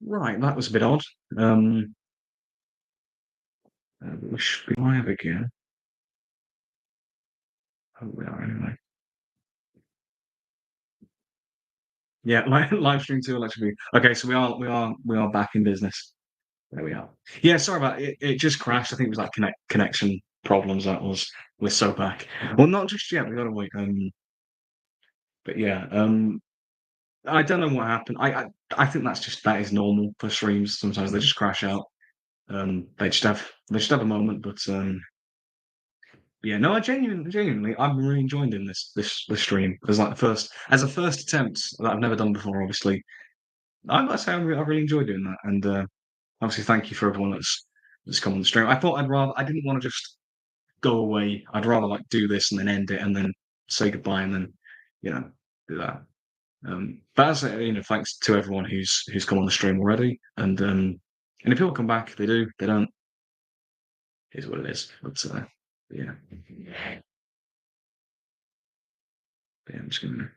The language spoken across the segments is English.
Right, that was a bit odd. We should be live again. Oh, we are anyway. Yeah, live stream 2 will actually be okay. So we are back in business. There we are. Yeah, sorry about it. It just crashed. I think it was like connection problems. That was. We're so back. Well, not just yet. We gotta wait. But yeah. I don't know what happened. I think that is normal for streams. Sometimes they just crash out. They just have a moment, but yeah, no, genuinely, I'm really enjoying doing this stream as like a first attempt that I've never done before. Obviously, I must say I really enjoy doing that, and obviously, thank you for everyone that's come on the stream. I didn't want to just go away. I'd rather like do this and then end it and then say goodbye and then you know do that. But as thanks to everyone who's come on the stream already, and if people come back, they do, they don't. Is what it is. But yeah, yeah, I'm just gonna.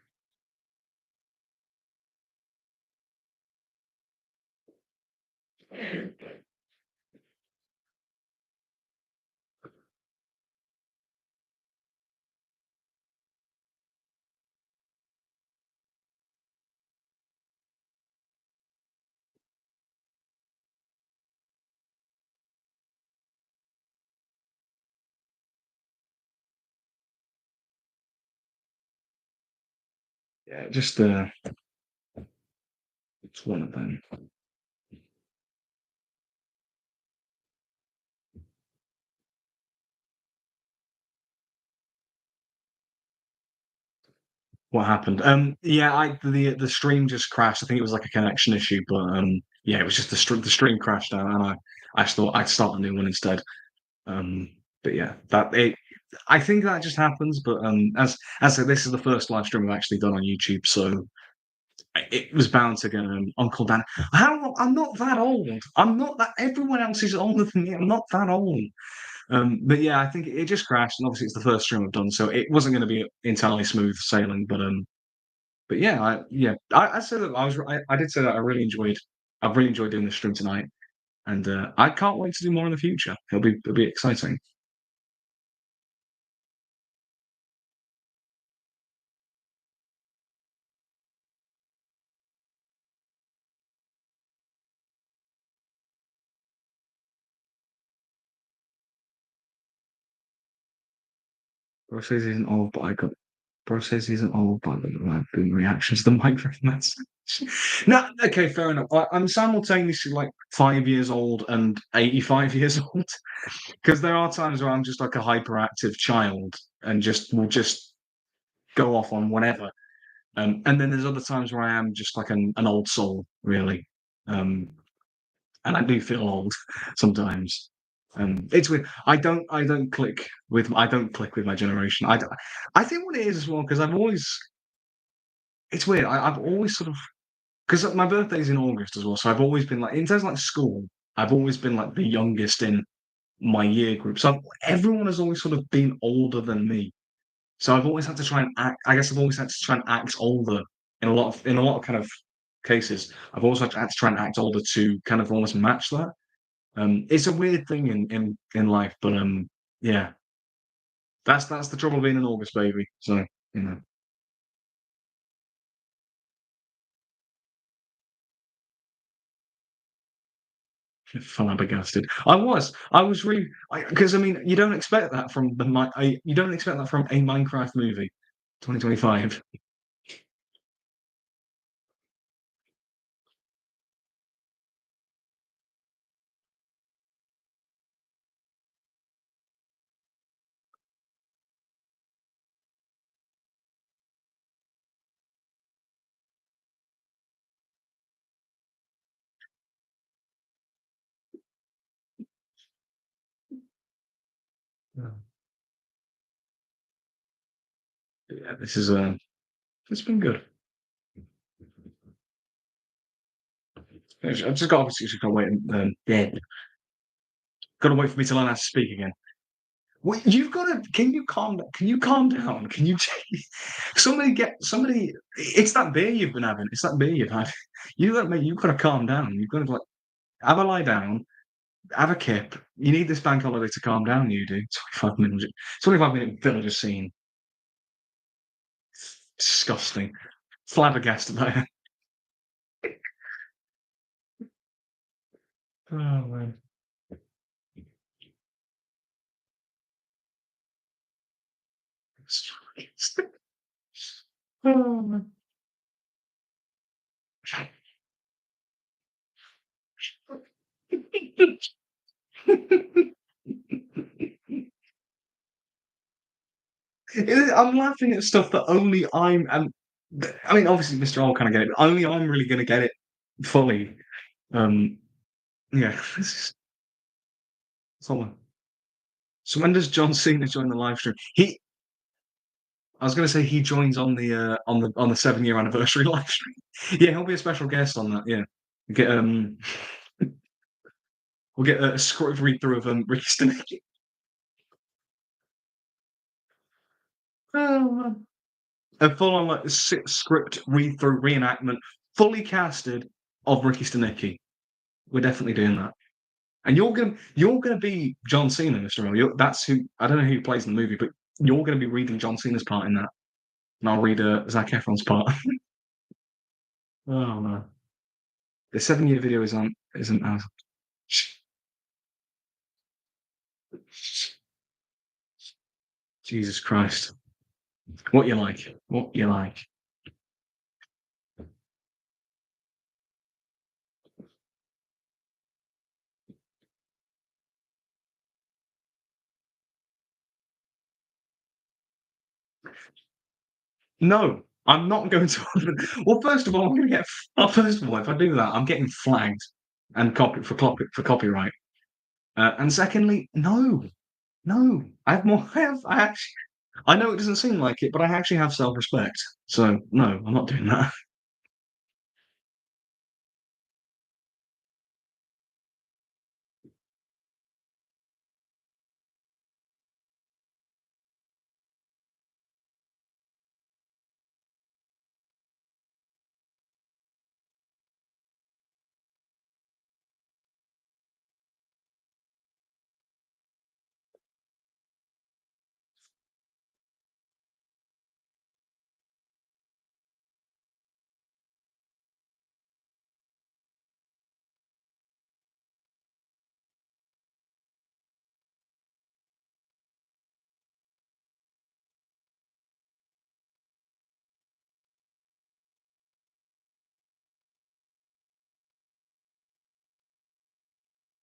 Yeah, just it's one of them. What happened? Yeah, the stream just crashed. I think it was like a connection issue, but yeah, it was just the stream crashed out, and I just thought I'd start a new one instead. But yeah, that it. I think that just happens, but as I said, this is the first live stream I've actually done on YouTube, so it was bound to get Uncle Dan. I'm not that old. I'm not that. Everyone else is older than me. I'm not that old. But yeah, I think it just crashed, and obviously it's the first stream I've done, so it wasn't going to be entirely smooth sailing. But yeah, I said that I did say that I've really enjoyed doing this stream tonight, and I can't wait to do more in the future. It'll be exciting. Bro says he isn't old, but I got. Bro says he isn't old, but I've been reactions to the microphone message. No, okay, fair enough. I'm simultaneously like 5 years old and 85 years old because there are times where I'm just like a hyperactive child and just will just go off on whatever. And then there's other times where I am just like an old soul, really. Um, and I do feel old sometimes. It's weird. I don't click with my generation. I think what it is as well because it's weird. I've always sort of because my birthday's in August as well, so I've always been like in terms of like school, I've always been like the youngest in my year group. So everyone has always sort of been older than me. So I've always had to try and act. I guess I've always had to try and act older in a lot of kind of cases. I've also had to try and act older to kind of almost match that. It's a weird thing in life, but yeah, that's the trouble being an August baby. So you know, flabbergasted. I was really because I mean, you don't expect that from you don't expect that from a Minecraft movie, 2025. Yeah, this is it's been good. I've just got obviously just got to wait and yeah, got to wait for me to learn how to speak again. Well, you've got to. Can you calm? Can you calm down? Can you? Somebody get somebody. It's that beer you've been having. It's that beer you've had. You got to make. You've got to calm down. You've got to like have a lie down. Have a kip. You need this bank holiday to calm down. You do. 25 minutes. 25 minute villager scene. Disgusting. Flabbergasted by it. Oh man. Oh man. I'm laughing at stuff that only I'm and I mean, obviously, Mr. Owl kind of get it, but only I'm really going to get it fully. Um, yeah, someone. So when does John Cena join the live stream? I was going to say he joins on the 7 year anniversary live stream. Yeah, he'll be a special guest on that. Yeah, get we'll get a script read through of Ricky Stenicki. Oh, man. A full on like script read through reenactment, fully casted of Ricky Stenicki. We're definitely doing that. And you're gonna be John Cena, Mr. Earl. That's who I don't know who plays in the movie, but you're gonna be reading John Cena's part in that, and I'll read Zac Efron's part. Oh no, the 7 year video isn't as Jesus Christ. What you like? What you like? No, I'm not going to. Well, first of all, I'm going to get. First of all, if I do that, I'm getting flagged and for copyright. And secondly, no, no, I have more. I actually. I know it doesn't seem like it, but I actually have self-respect. So no, I'm not doing that.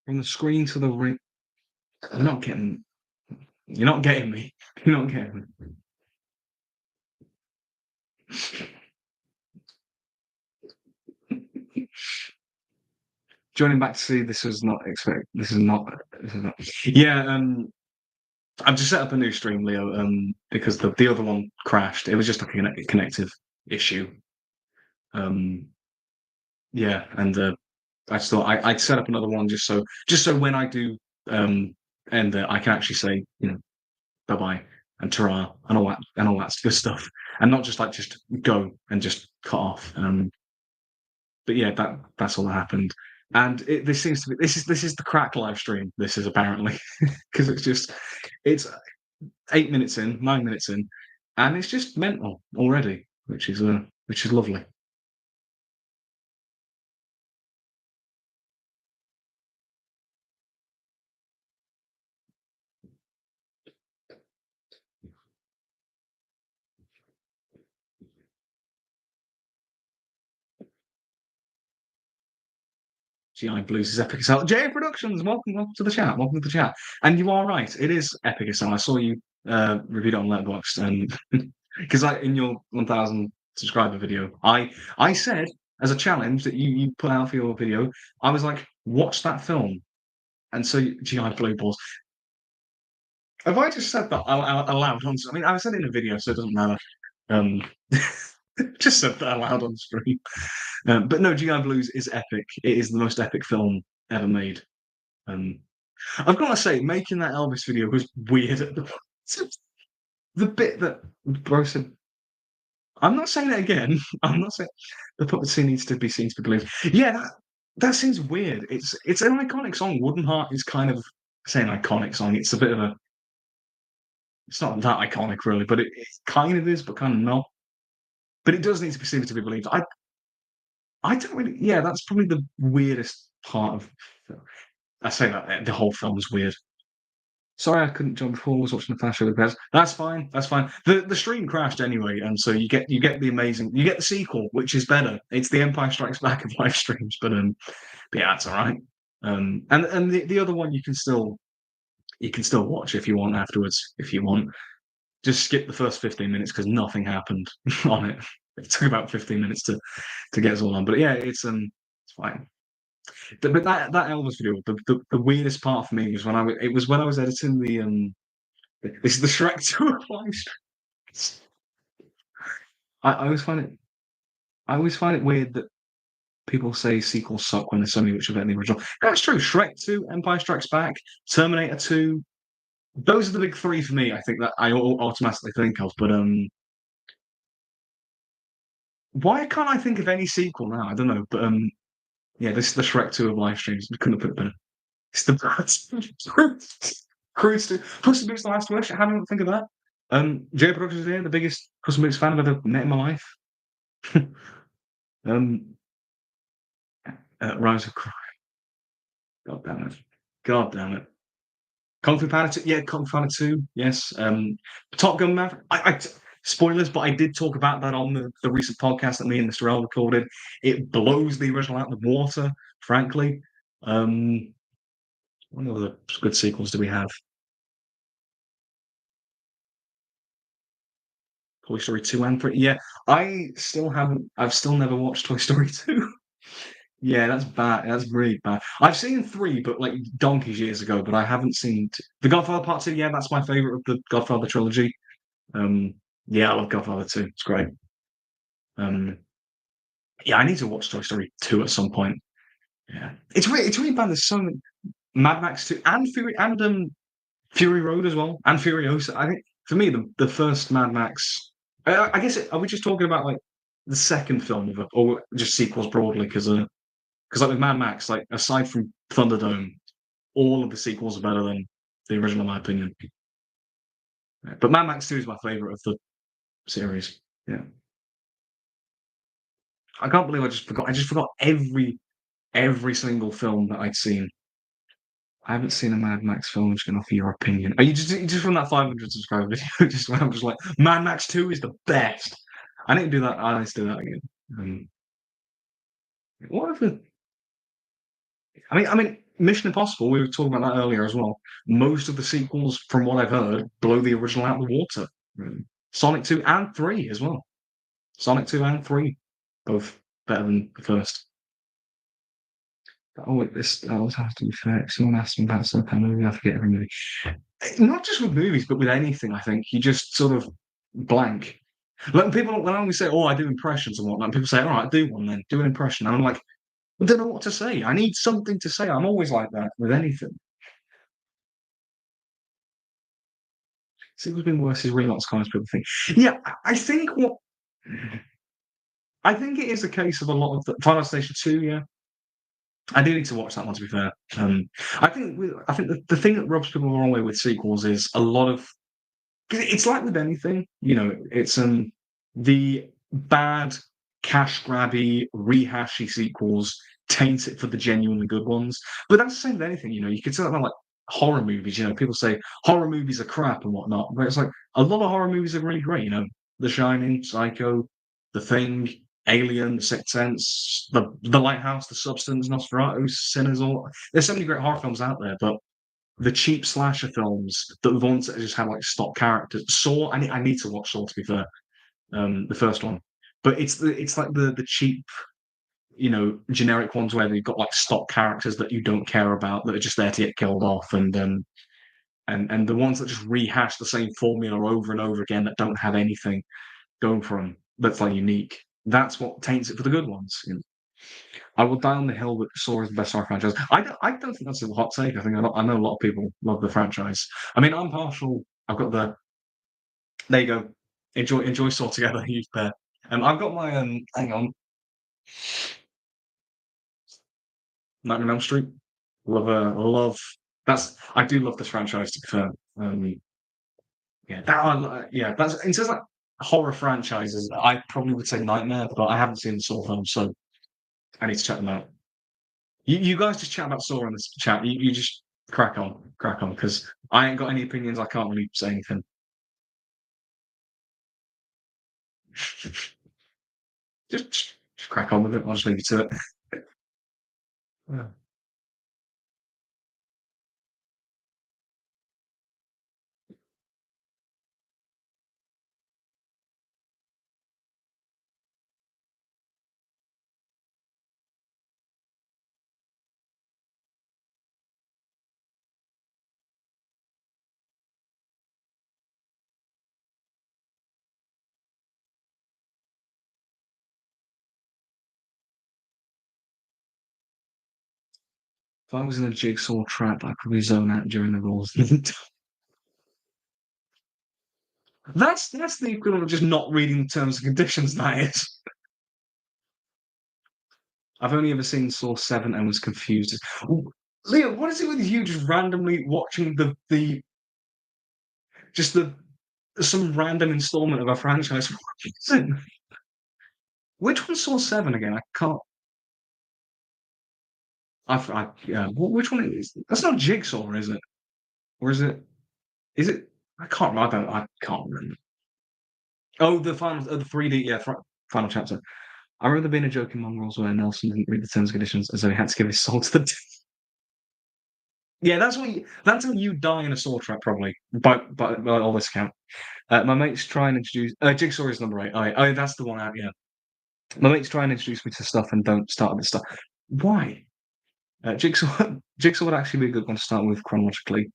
From the screen to the ring. You're not getting. You're not getting me. You're not getting me. Joining back to see this was not expect. This is not. This is not. Yeah. I've just set up a new stream, Leo. Because the other one crashed. It was just like a connective issue. Um. Yeah, and I just thought I'd set up another one just so when I do end it, I can actually say bye bye and ta and all that good stuff, and not just just go and just cut off. But yeah, that's all that happened. And this seems to be this is the crack live stream. This is apparently because it's 8 minutes in, 9 minutes in, and it's just mental already, which is lovely. GI Blues is epic as hell. JA Productions, welcome to the chat. Welcome to the chat. And you are right, it is epic as hell. I saw you reviewed it on Letterboxd, and because in your 1,000 subscriber video, I said as a challenge that you put out for your video, I was like, watch that film. And so GI Blue Balls. Have I just said that aloud on? I mean, I said it in a video, so it doesn't matter. Um, just said that aloud on stream. But no, GI Blues is epic. It is the most epic film ever made. Um, I've got to say, making that Elvis video was weird. The bit that bro said, "I'm not saying it again. I'm not saying the puppet scene needs to be seen to be believed." Yeah, that seems weird. It's an iconic song. Wooden Heart is kind of saying iconic song. It's a bit of a. It's not that iconic really, but it kind of is, but kind of not. But it does need to be seen to be believed. I don't really. Yeah, that's probably the weirdest part of. I say that the whole film is weird. Sorry, I couldn't join before. I was watching the Flash with Bez. That's fine. That's fine. The stream crashed anyway, and so you get the sequel, which is better. It's the Empire Strikes Back of live streams, but yeah, that's all right. And the other one you can still watch if you want afterwards. If you want, just skip the first 15 minutes because nothing happened on it. It took about 15 minutes to get us all on, but yeah, it's fine. But that Elvis video, the weirdest part for me was when I was editing this is the Shrek 2 of live streams. I always find it weird that people say sequels suck when there's so many which are better than the original. That's true. Shrek 2, Empire Strikes Back, Terminator 2. Those are the big three for me. I think that I automatically think of. But why can't I think of any sequel now? I don't know. But yeah, this is the Shrek 2 of live streams. We couldn't have put it better. It's the Cruise to Puss in Boots: The Last Wish. How do you think of that? Jay Productions here, the biggest Puss in Boots fan I've ever met in my life. um, Rise of Crime. God damn it. God damn it. Kung Fu Panda 2. Yeah, Kung Fu Panda 2. Yes. Top Gun Maverick. Spoilers, but I did talk about that on the recent podcast that me and Mr. L recorded. It blows the original out of the water, frankly. What other good sequels do we have? Toy Story 2 and 3. Yeah, I've still never watched Toy Story 2. Yeah, that's bad. That's really bad. I've seen 3, but like donkeys years ago, but I haven't seen The Godfather Part 2. Yeah, that's my favorite of the Godfather trilogy. Um, yeah, I love Godfather 2. It's great. Um, yeah, I need to watch Toy Story 2 at some point. Yeah. It's really bad. There's so many Mad Max 2 and Fury Road as well, and Furiosa. I think for me, the first Mad Max. I guess are we just talking about like the second film of it, or just sequels broadly? Because like with Mad Max, like aside from Thunderdome, all of the sequels are better than the original, in my opinion. Yeah, but Mad Max 2 is my favorite of the series. Yeah, I can't believe I just forgot. I just forgot every single film that I'd seen. I haven't seen a Mad Max film. I'm just going to offer your opinion. Are you just from that 500 subscriber video? Just when I'm just like, Mad Max 2 is the best. I need to do that. I need to do that again. What if I mean, Mission Impossible. We were talking about that earlier as well. Most of the sequels, from what I've heard, blow the original out of the water. Sonic 2 and 3 as well. Sonic 2 and 3, both better than the first. Oh, this always has to be fair. If someone asks me about some kind of movie, I forget every movie. Not just with movies, but with anything. I think you just sort of blank. Like people, when I always say, "Oh, I do impressions and whatnot," people say, "All right, do one then. Do an impression." And I'm like, I don't know what to say. I need something to say. I'm always like that with anything. See, what's been worse is really lots of comments people think. Yeah, I think it is a case of a lot of the Final Station 2. Yeah, I do need to watch that one. To be fair, I think the thing that rubs people the wrong way with sequels is a lot of. 'Cause it's like with anything, it's the bad cash grabby, rehashy sequels taint it for the genuinely good ones. But that's the same with anything, you could say that about like horror movies, people say horror movies are crap and whatnot, but it's like a lot of horror movies are really great, The Shining, Psycho, The Thing, Alien, The Sixth Sense, The Lighthouse, The Substance, Nosferatu, Sinners, all there's so many great horror films out there, but the cheap slasher films, the ones that just have like stock characters. Saw, I need to watch Saw to be fair, the first one, but it's like the cheap, generic ones where they've got like stock characters that you don't care about that are just there to get killed off, and the ones that just rehash the same formula over and over again that don't have anything going for them that's like unique. That's what taints it for the good ones. I will die on the hill that Saw is the best horror franchise. I don't think that's a hot take. I know a lot of people love the franchise. I mean, I'm partial. I've got the there you go. Enjoy Saw together, you pair. I've got my hang on, Nightmare on Elm Street. Love. That's I do love this franchise to be fair. Yeah, yeah. That's in terms of like horror franchises. I probably would say Nightmare, but I haven't seen the Saw film, so I need to check them out. You guys just chat about Saw in this chat. You just crack on, because I ain't got any opinions. I can't really say anything. Just crack on with it. I'll just leave you to it. Yeah. If I was in a jigsaw trap, I'd probably zone out during the rolls. That's the equivalent of just not reading the terms and conditions. That is. I've only ever seen Saw 7 and was confused. Ooh, Leo, what is it with you just randomly watching the just the some random installment of a franchise? What is it? Which one's Saw 7 again? I can't. Yeah. Which one is? That's not Jigsaw, is it? Or is it? Is it? I can't. I can't remember. Oh, the 3D. Yeah, final chapter. I remember there being a joke in Mongrels where Nelson didn't read the terms and conditions, as though he had to give his soul to the. Yeah, that's how you die in a saw trap, probably. By all this account. My mates try and introduce. Jigsaw is number 8. Oh, that's the one out. Yeah, my mates try and introduce me to stuff and don't start with this stuff. Why? Jigsaw. Jigsaw would actually be a good one to start with chronologically.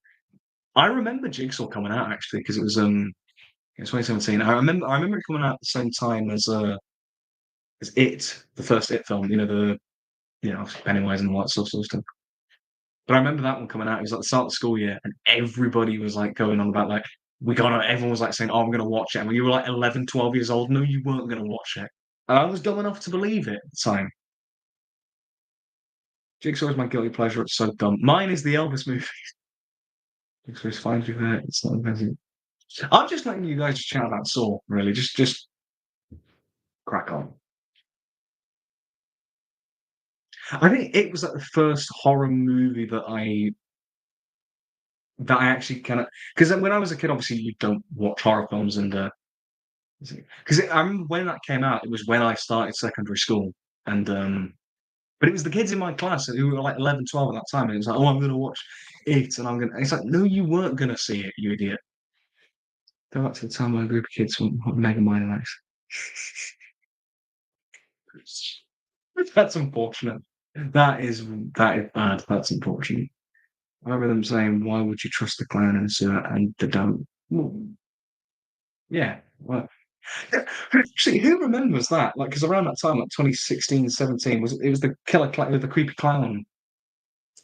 I remember Jigsaw coming out actually because it was in 2017. I remember it coming out at the same time as It, the first It film. Pennywise and all that sort of stuff. But I remember that one coming out. It was at the start of the school year, and everybody was like going on about like we got to. Everyone was like saying, "Oh, I'm going to watch it." And when you were like 11, 12 years old, no, you weren't going to watch it. And I was dumb enough to believe it at the time. Jigsaw is my guilty pleasure. It's so dumb. Mine is the Elvis movie. Jigsaw is fine to be there. It's not amazing. I'm just letting you guys just chat about Saw. Really, just crack on. I think it was like the first horror movie that I actually kind of because when I was a kid, obviously you don't watch horror films and because I remember when that came out, it was when I started secondary school, and but it was the kids in my class who were like 11, 12 at that time, and it was like, oh, I'm going to watch it, and I'm going. to... It's like, no, you weren't going to see it, you idiot. Go back to the time when a group of kids were mega mind likes. That's unfortunate. That is bad. That's unfortunate. I remember them saying, "Why would you trust the clown in a sewer?" And they don't. Well, yeah. Well, yeah, actually, who remembers that? Like, because around that time, like 2016, 17, it was the the creepy clown,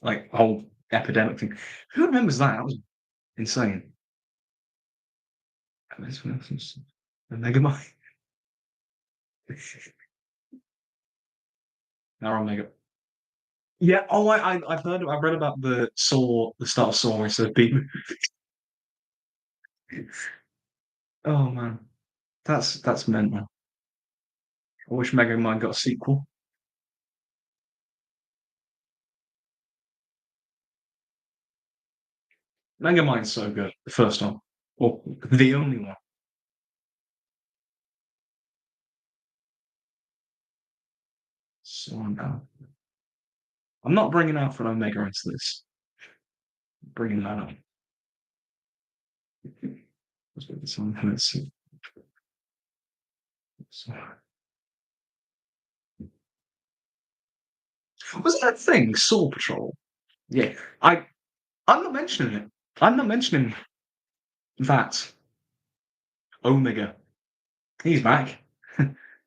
like whole epidemic thing. Who remembers that? That was insane. The Megamind. Now on Mega. Yeah. Oh, I've read about the start of Saw instead of Beat. Oh man, that's mental. I wish Megamind got a sequel. Megamind's so good. The first one, or the only one. So no. I'm not bringing Alpha and Omega into this. I'm bringing that up. Let's put this on. Let's see. So, was that thing Saw Patrol? Yeah, I'm not mentioning it. I'm not mentioning that Omega. He's back.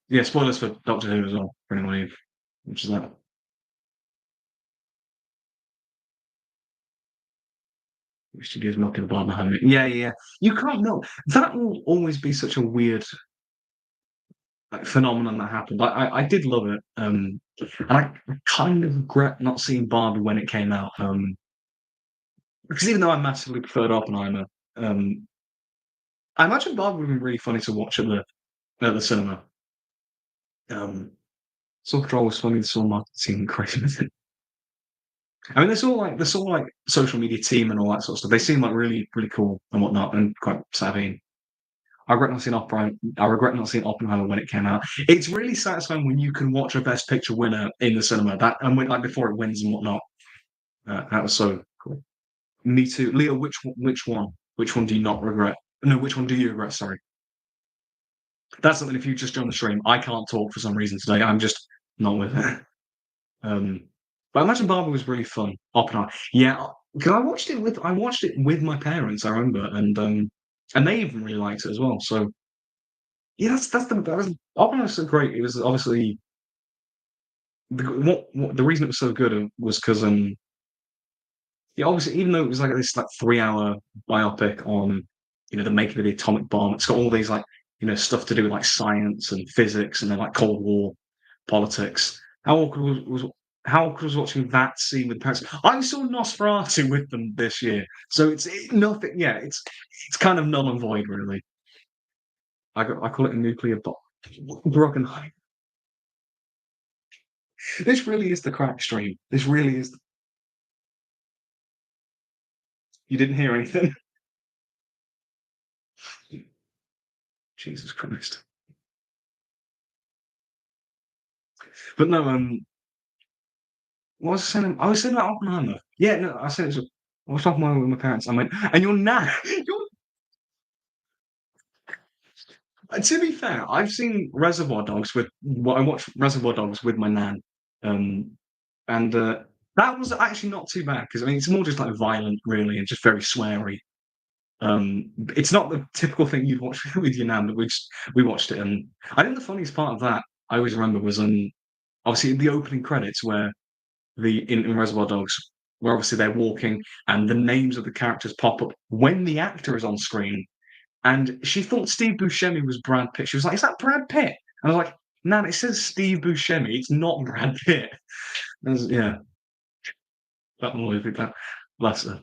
Yeah, spoilers for Doctor Who as well. For anyone which is that. Studios knocking the bar behind me. Yeah, yeah, yeah. You can't know. That will always be such a weird like, phenomenon that happened. I did love it, and I kind of regret not seeing Barbie when it came out. Because even though I massively preferred Oppenheimer, um, I imagine Barbie would be really funny to watch at the cinema. Saw Patrol was funny. The Saw marketing crazy. I mean, they saw like social media team and all that sort of stuff. They seem like really really cool and whatnot, and quite savvy. I regret not seeing Oppenheimer when it came out. It's really satisfying when you can watch a Best Picture winner in the cinema. That and when like before it wins and whatnot. That was so cool. Me too, Leo. Which one? Which one do you not regret? No, which one do you regret? Sorry. That's something. If you just join the stream, I can't talk for some reason today. I'm just not with it. Um, but I imagine Barbie was really fun. Oppenheimer, yeah, because I watched it with my parents. I remember, and they even really liked it as well. So yeah, that was Oppenheimer was so great. It was obviously the reason it was so good was because yeah, obviously even though it was like this like 3 hour biopic on the making of the atomic bomb, it's got all these like stuff to do with like science and physics and then like Cold War politics. How awkward was watching that scene with parents? I saw Nosferatu with them this year, so nothing. Yeah, it's kind of null and void, really. I call it a nuclear bomb. Broken. This really is the crack stream. This really is. You didn't hear anything. Jesus Christ. But no, what was I saying? I was saying about Oppenheimer. Yeah, no, I said it was. I was talking with my parents. I went, and you're now. To be fair, I've seen Reservoir Dogs with. Well, I watched Reservoir Dogs with my nan, um, and that was actually not too bad because I mean it's more just like violent, really, and just very sweary. It's not the typical thing you'd watch with your nan, but we watched it, and I think the funniest part of that I always remember was obviously the opening credits where in Reservoir Dogs, where obviously they're walking and the names of the characters pop up when the actor is on screen. And she thought Steve Buscemi was Brad Pitt. She was like, "Is that Brad Pitt?" And I was like, "Nan, it says Steve Buscemi. It's not Brad Pitt." Yeah, that movie. That bless her.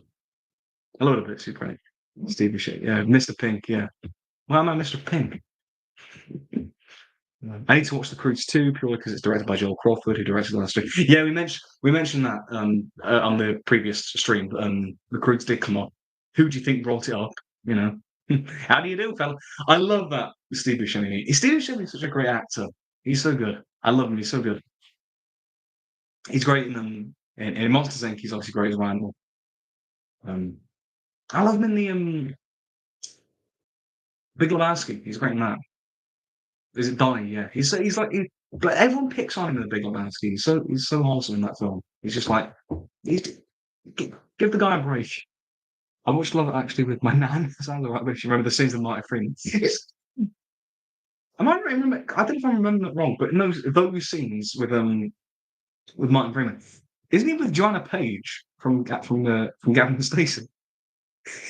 A lot of it too great. Steve Buscemi. Yeah, Mr. Pink. Yeah. Why am I Mr. Pink? I need to watch The Croods too, purely because it's directed by Joel Crawford, who directed the last stream. Yeah, we mentioned that on the previous stream. The Croods did come up. Who do you think brought it up? You know, how do you do, fella? I love that Steve Buscemi. Steve Buscemi is such a great actor. He's so good. I love him. He's so good. He's great in Monsters Inc. He's obviously great as Randall. Um, I love him in the Big Lebowski. He's great in that. Is it Donnie? Yeah, he's like but everyone picks on him in the Big Lebowski. He's so wholesome in that film. He's just like he's give the guy a break. I watched Love It Actually with my nan. Sounds alright, but if you remember the scenes of Martin Freeman. I don't know if I remember that wrong, but in those scenes with Martin Freeman, isn't he with Joanna Page from Gavin and Stacey?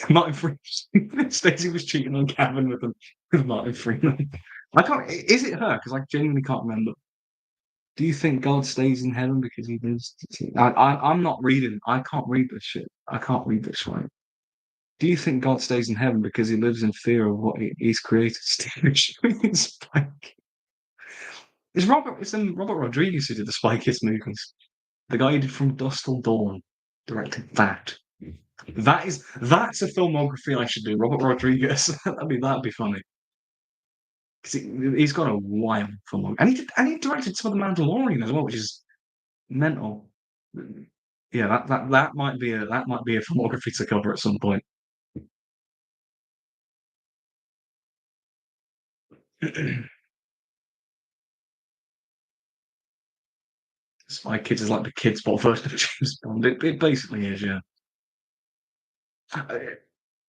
Martin Freeman. Stacey was cheating on Gavin with Martin Freeman. I can't. Is it her? Because I genuinely can't remember. Do you think God stays in heaven because he lives? I'm not reading. I can't read this shit. I can't read this right. Do you think God stays in heaven because he lives in fear of what he's created? It's like it's Robert Rodriguez who did the Spy Kids movies. The guy who did From Dusk Till Dawn directed that. That's a filmography I should do. Robert Rodriguez. That'd be funny. Because he's got a wild filmography. And he directed some of the Mandalorian as well, which is mental. Yeah, that might be a filmography to cover at some point. Spy Kids is like the kids' spot version of James Bond. It basically is, yeah. Uh,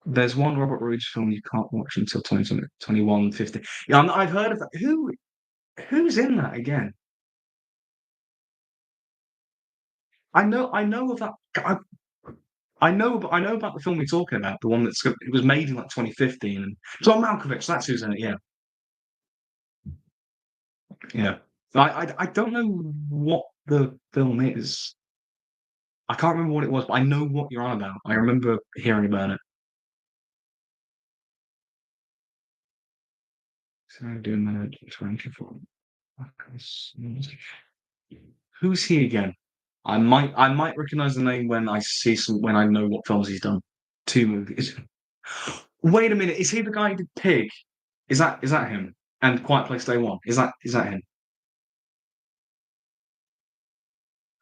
There's one Robert Rodriguez film you can't watch until 2020 Yeah, I've heard of that. Who's in that again? I know of that. I know about the film we're talking about, the one it was made in like 2015, and John Malkovich. That's who's in it. Yeah, yeah. I don't know what the film is. I can't remember what it was, but I know what you're on about. I remember hearing about it. So I'm doing the 24. Who's he again? I might recognize the name when I know what films he's done. Two movies. Wait a minute, is he the guy who did Pig? Is that him? And Quiet Place Day One. Is that him?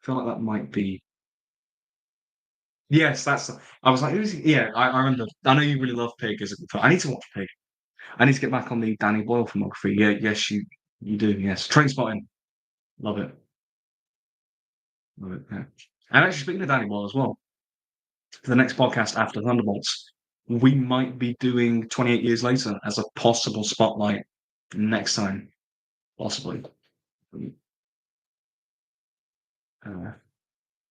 I feel like that might be. Yes, that's. I was like, who's he? Yeah, I remember. I know you really love Pig as a good film. I need to watch Pig. I need to get back on the Danny Boyle filmography. Yeah, yes, you do. Yes, Trainspotting. Love it. Love it. Yeah. And actually, speaking of Danny Boyle as well, for the next podcast after Thunderbolts, we might be doing 28 Years Later as a possible spotlight next time, possibly. Uh,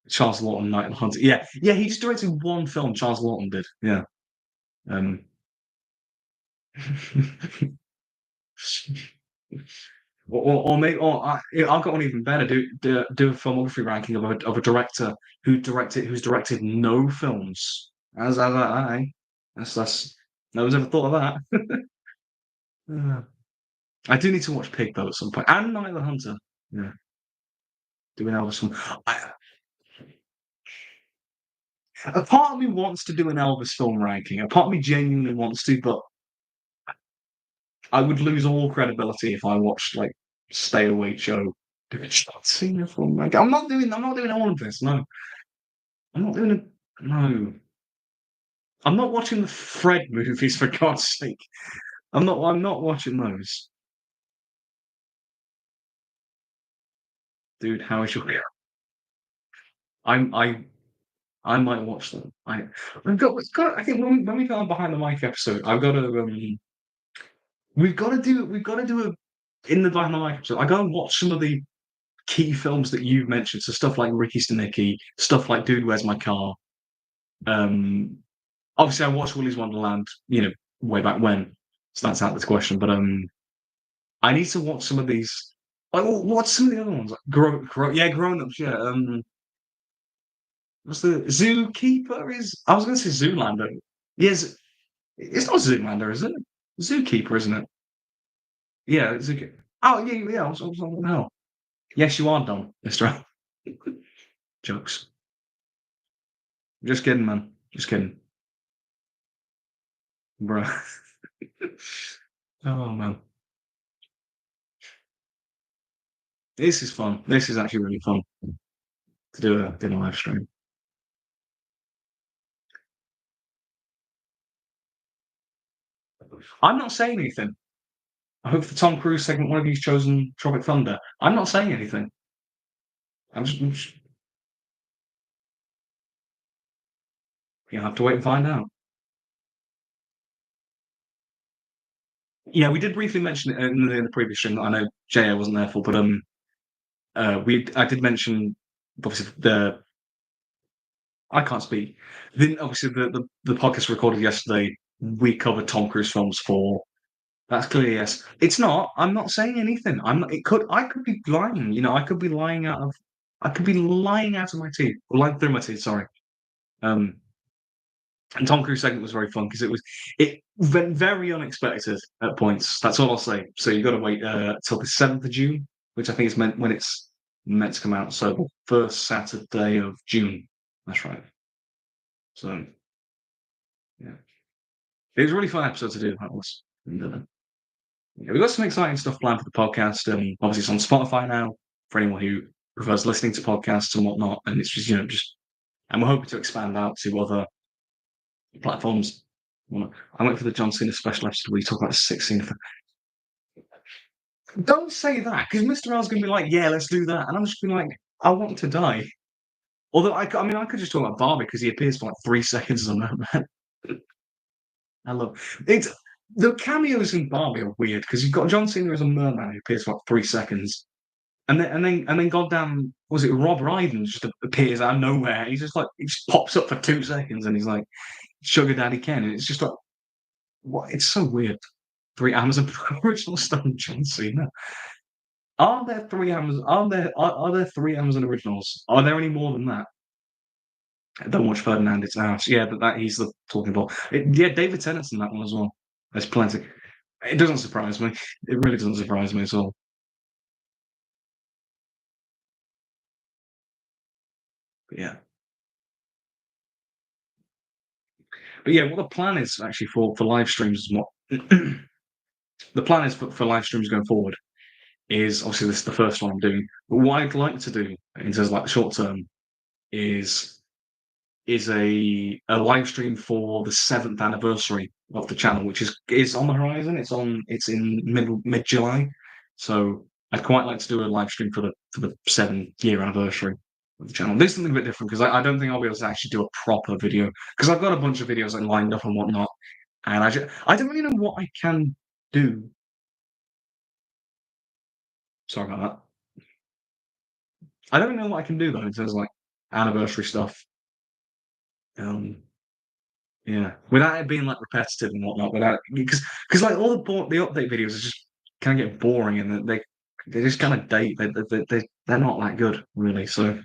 Charles Lawton, Night of the Hunter. Yeah, yeah, he just directed one film. Charles Lawton did. Yeah. Um, I've got one even better. Do a filmography ranking of a director who's directed no films. As I that's no one's ever thought of that. Uh, I do need to watch Pig though at some point, and Night of the Hunter. Yeah, do an Elvis film. A part of me wants to do an Elvis film ranking. A part of me genuinely wants to, but I would lose all credibility if I watched like Stay Awake Joe. Seeing a film ranking. I'm not doing all of this. No, I'm not doing it. No, I'm not watching the Fred movies for God's sake. I'm not watching those, dude. How is your? I I might watch them. I think when we go on behind the mic episode, I've got to we've got to do a in the behind the mic episode. I gotta watch some of the key films that you've mentioned. So stuff like Ricky Stenicki, stuff like Dude, Where's My Car? Um, Obviously I watched Willy's Wonderland, way back when, so that's out of the question. But I need to watch some of these. Like, what's some of the other ones? Like, Grown Ups. Yeah. What's the Zookeeper? I was going to say Zoolander. Yes, it's not Zoolander, is it? Zookeeper, isn't it? Yeah, Zookeeper. Oh yeah, yeah. I was hell. Yes, you are dumb, Mister. Jokes. Just kidding, man. Just kidding, bro. Oh man, this is fun. This is actually really fun to do a live stream. I'm not saying anything. I hope the Tom Cruise segment one of you's chosen Tropic Thunder. I'm not saying anything. You have to wait and find out. Yeah, we did briefly mention it in the previous stream that I know JA wasn't there for, but I did mention obviously the I can't speak. Then obviously the podcast recorded yesterday. We covered Tom Cruise films for. That's clear. Yes, it's not. I'm not saying anything. I'm not. It could. I could be lying. I could be lying out of. I could be lying out of my teeth, or lying through my teeth. Sorry. Um, and Tom Cruise segment was very fun because it went very unexpected at points. That's all I'll say. So you got to wait till the 7th of June, which I think is meant when it's meant to come out. So the first Saturday of June. That's right. So yeah, it was a really fun episode to do. That was. And, yeah, we've got some exciting stuff planned for the podcast. Obviously, it's on Spotify now for anyone who prefers listening to podcasts and whatnot. And it's just, and we're hoping to expand out to other platforms. I went for the John Cena special episode where you talk about the sex scene. Don't say that because Mr. L's going to be like, yeah, let's do that. And I'm just being like, I want to die. Although, I could just talk about Barbie because he appears for like 3 seconds as a merman. I love it. The cameos in Barbie are weird because you've got John Cena as a merman who appears for like 3 seconds. and then goddamn, was it Rob Brydon just appears out of nowhere? He's just like he just pops up for 2 seconds, and he's like Sugar Daddy Ken, and it's just like what? It's so weird. 3 Amazon originals starring John Cena. Are there 3 Amazon? Are there 3 Amazon originals? Are there any more than that? I don't watch Ferdinand. It's House. Yeah, but that he's the talking about. Yeah, David Tennant's in that one as well. There's plenty. It doesn't surprise me. It really doesn't surprise me at all. But yeah, but yeah, what the plan is actually for live streams is what the plan is for live streams going forward is obviously this is the first one I'm doing. But what I'd like to do in terms of like the short term is a live stream for the 7th anniversary of the channel, which is on the horizon. It's in mid July, so I'd quite like to do a live stream for the 7 year anniversary of the channel. Do something a bit different because I don't think I'll be able to actually do a proper video because I've got a bunch of videos like lined up and whatnot, and I don't really know what I can do. Sorry about that. I don't know what I can do though in terms of like anniversary stuff. Um, Yeah, without it being like repetitive and whatnot, without because like all the update videos are just kind of get boring and they just kind of date they're not that good really. So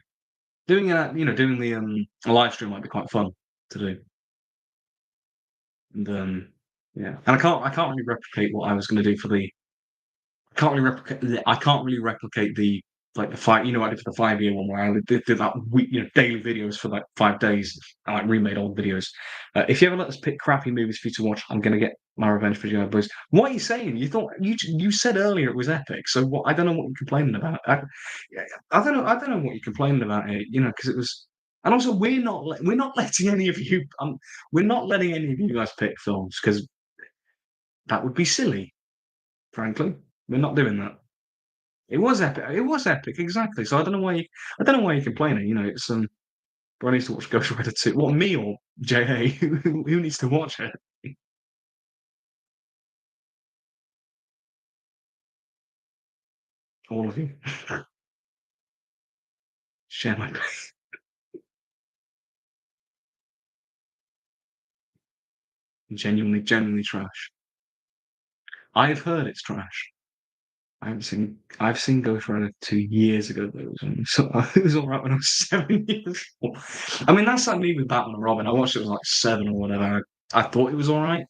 doing doing the a live stream might be quite fun to do. And yeah, and I can't really replicate what I was going to do for the I can't really replicate the like the five I did for the 5 year one where I did that week daily videos for like 5 days and like remade old videos. If you ever let us pick crappy movies for you to watch, I'm gonna get my revenge for Joe Boys. What are you saying? You thought you said earlier it was epic, so what? I don't know what you're complaining about. I don't know what you're complaining about here. Because it was. And also, we're not letting any of you. We're not letting any of you guys pick films because that would be silly. Frankly, we're not doing that. It was epic. It was epic, exactly. So I don't know why you're complaining. It's bro needs to watch Ghost Rider 2. What, me or JA? Who needs to watch it? All of you. Share my pain. Genuinely trash. I've heard it's trash. I've seen Ghost Rider 2 years ago though. It was alright when I was 7 years old. I mean that's like me with Batman and Robin. I watched it when I was like 7 or whatever. I thought it was alright.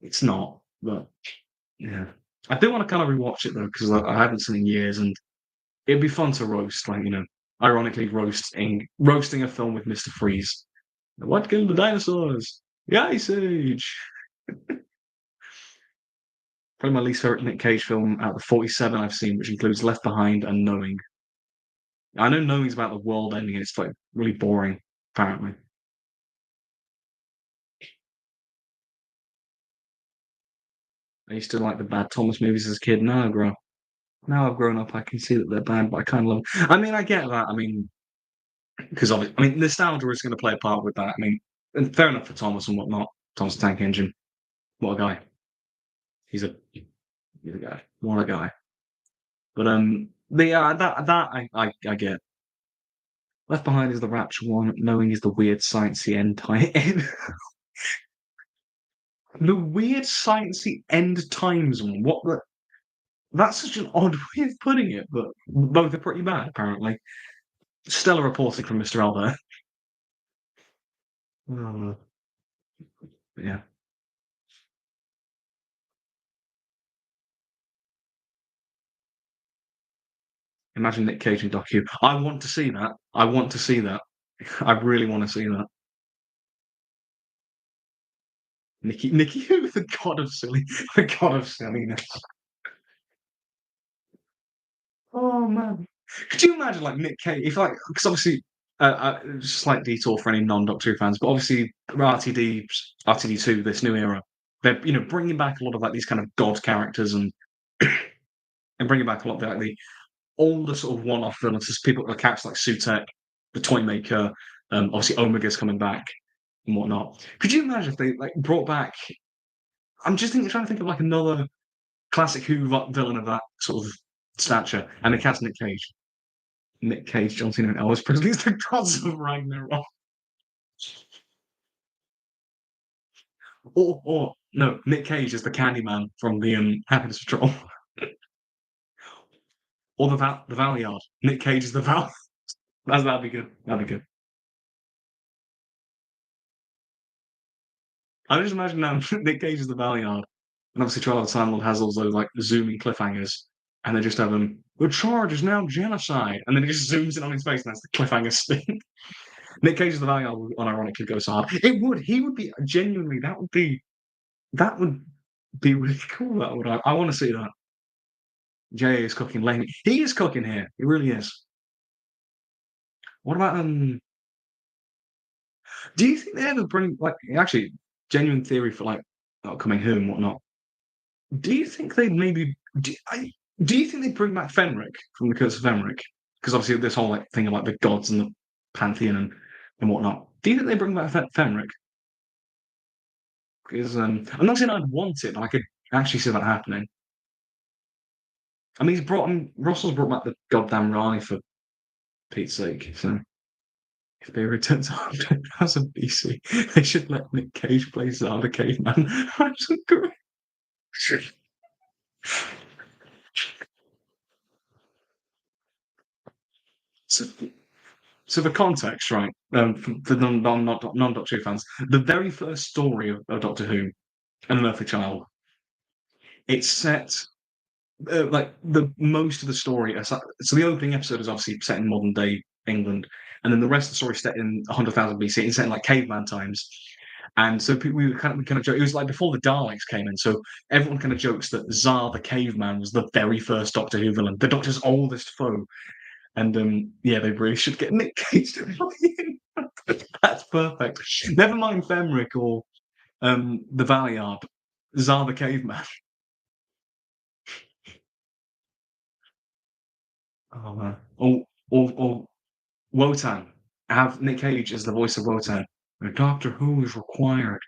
It's not, but yeah. I do want to kind of rewatch it though, because I haven't seen it in years and it'd be fun to roast, like, ironically roasting a film with Mr. Freeze. What killed the dinosaurs? The Ice Age. Probably my least favorite Nick Cage film out of the 47 I've seen, which includes Left Behind and Knowing. I know Knowing's about the world ending, and it's like really boring, apparently. I used to like the Bad Thomas movies as a kid. Now I've grown up, I can see that they're bad, but I kind of love. I mean, I get that. I mean, because obviously, nostalgia is going to play a part with that. I mean, and fair enough for Thomas and whatnot. Thomas the Tank Engine, what a guy. He's a guy. What a guy. But the that I get. Left Behind is the rapture one. Knowing is the weird sciencey end tie in. The weird sciencey end times one. What the? That's such an odd way of putting it, but both are pretty bad apparently. Stellar reporting from Mr. Albert. Uh, yeah. Imagine Nick Cage in docu. I want to see that. I want to see that. I really want to see that. Nicky, who the god of silly, the god of silliness. Oh man, could you imagine like Nick Cage? If like, because obviously, slight detour for any non-Doctor Who fans, but obviously RTD2, this new era, they're bringing back a lot of like these kind of god characters and bringing back a lot of like the older sort of one-off villains. There's people like cats like Sutek, the Toymaker, obviously Omega's coming back and whatnot. Could you imagine if they like brought back? I'm just trying to think of like another classic Who villain of that sort of stature, and the cat's Nick Cage. Nick Cage, John Cena, and Elvis Presley's the gods of Ragnarok. Or no, Nick Cage is the Candyman from the Happiness Patrol, or the Valley Nick Cage is the Val. That'd be good. That'd be good. I just imagine now Nick Cage is the Valley and obviously Trial of the Time Lord has all those like zooming cliffhangers, and they just have him. The charge is now genocide, and then it just zooms in on his face, and that's the cliffhanger sting. Nick Cage is the Valley would unironically go so hard. It would. He would be genuinely. That would be really cool. That would. I want to see that. Jay is cooking lame. He is cooking here. He really is. What about Do you think they ever bring like actually genuine theory for like upcoming Who and whatnot? Do you think they'd maybe do you think they'd bring back Fenric from the Curse of Fenric? Because obviously this whole like thing about the gods and the pantheon and whatnot. Do you think they bring back Fenric? Because I'm not saying I'd want it, but I could actually see that happening. I mean, Russell's brought back the goddamn Rani for Pete's sake. So if they return to 100,000 BC, they should let Nick Cage play Zelda Caveman. That's great. So, so the context, right? For non-Doctor Who fans, the very first story of Doctor Who, An Unearthly Child, it's set like the most of the story. So the opening episode is obviously set in modern day England, and then the rest of the story is set in 100,000 BC. It's set in like caveman times. And so we kind of joke. It was like before the Daleks came in, so everyone kind of jokes that Tsar the caveman was the very first Doctor Who villain, the Doctor's oldest foe. And yeah, they really should get Nick Cage to play in. That's perfect. Never mind Fenric or the Valiard, Tsar the caveman. Oh man. Or Wotan. Have Nick Cage as the voice of Wotan. A Doctor Who is required.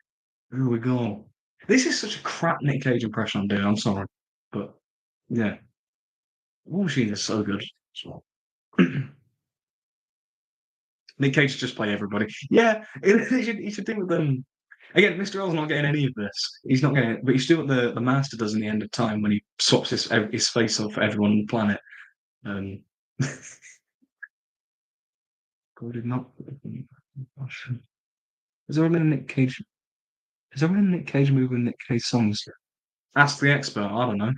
Here we go. This is such a crap Nick Cage impression I'm doing. I'm sorry, but yeah, War Machine is so good as well. Nick Cage should just play everybody. Yeah, he should do with them. Again, Mr. L's not getting any of this. He's not getting it, but he's doing what the Master does in the End of Time when he swaps his face off for everyone on the planet. Um, God did not. Has there ever been a Nick Cage? Has there been a Nick Cage movie with Nick Cage songs? Ask the expert. I don't know.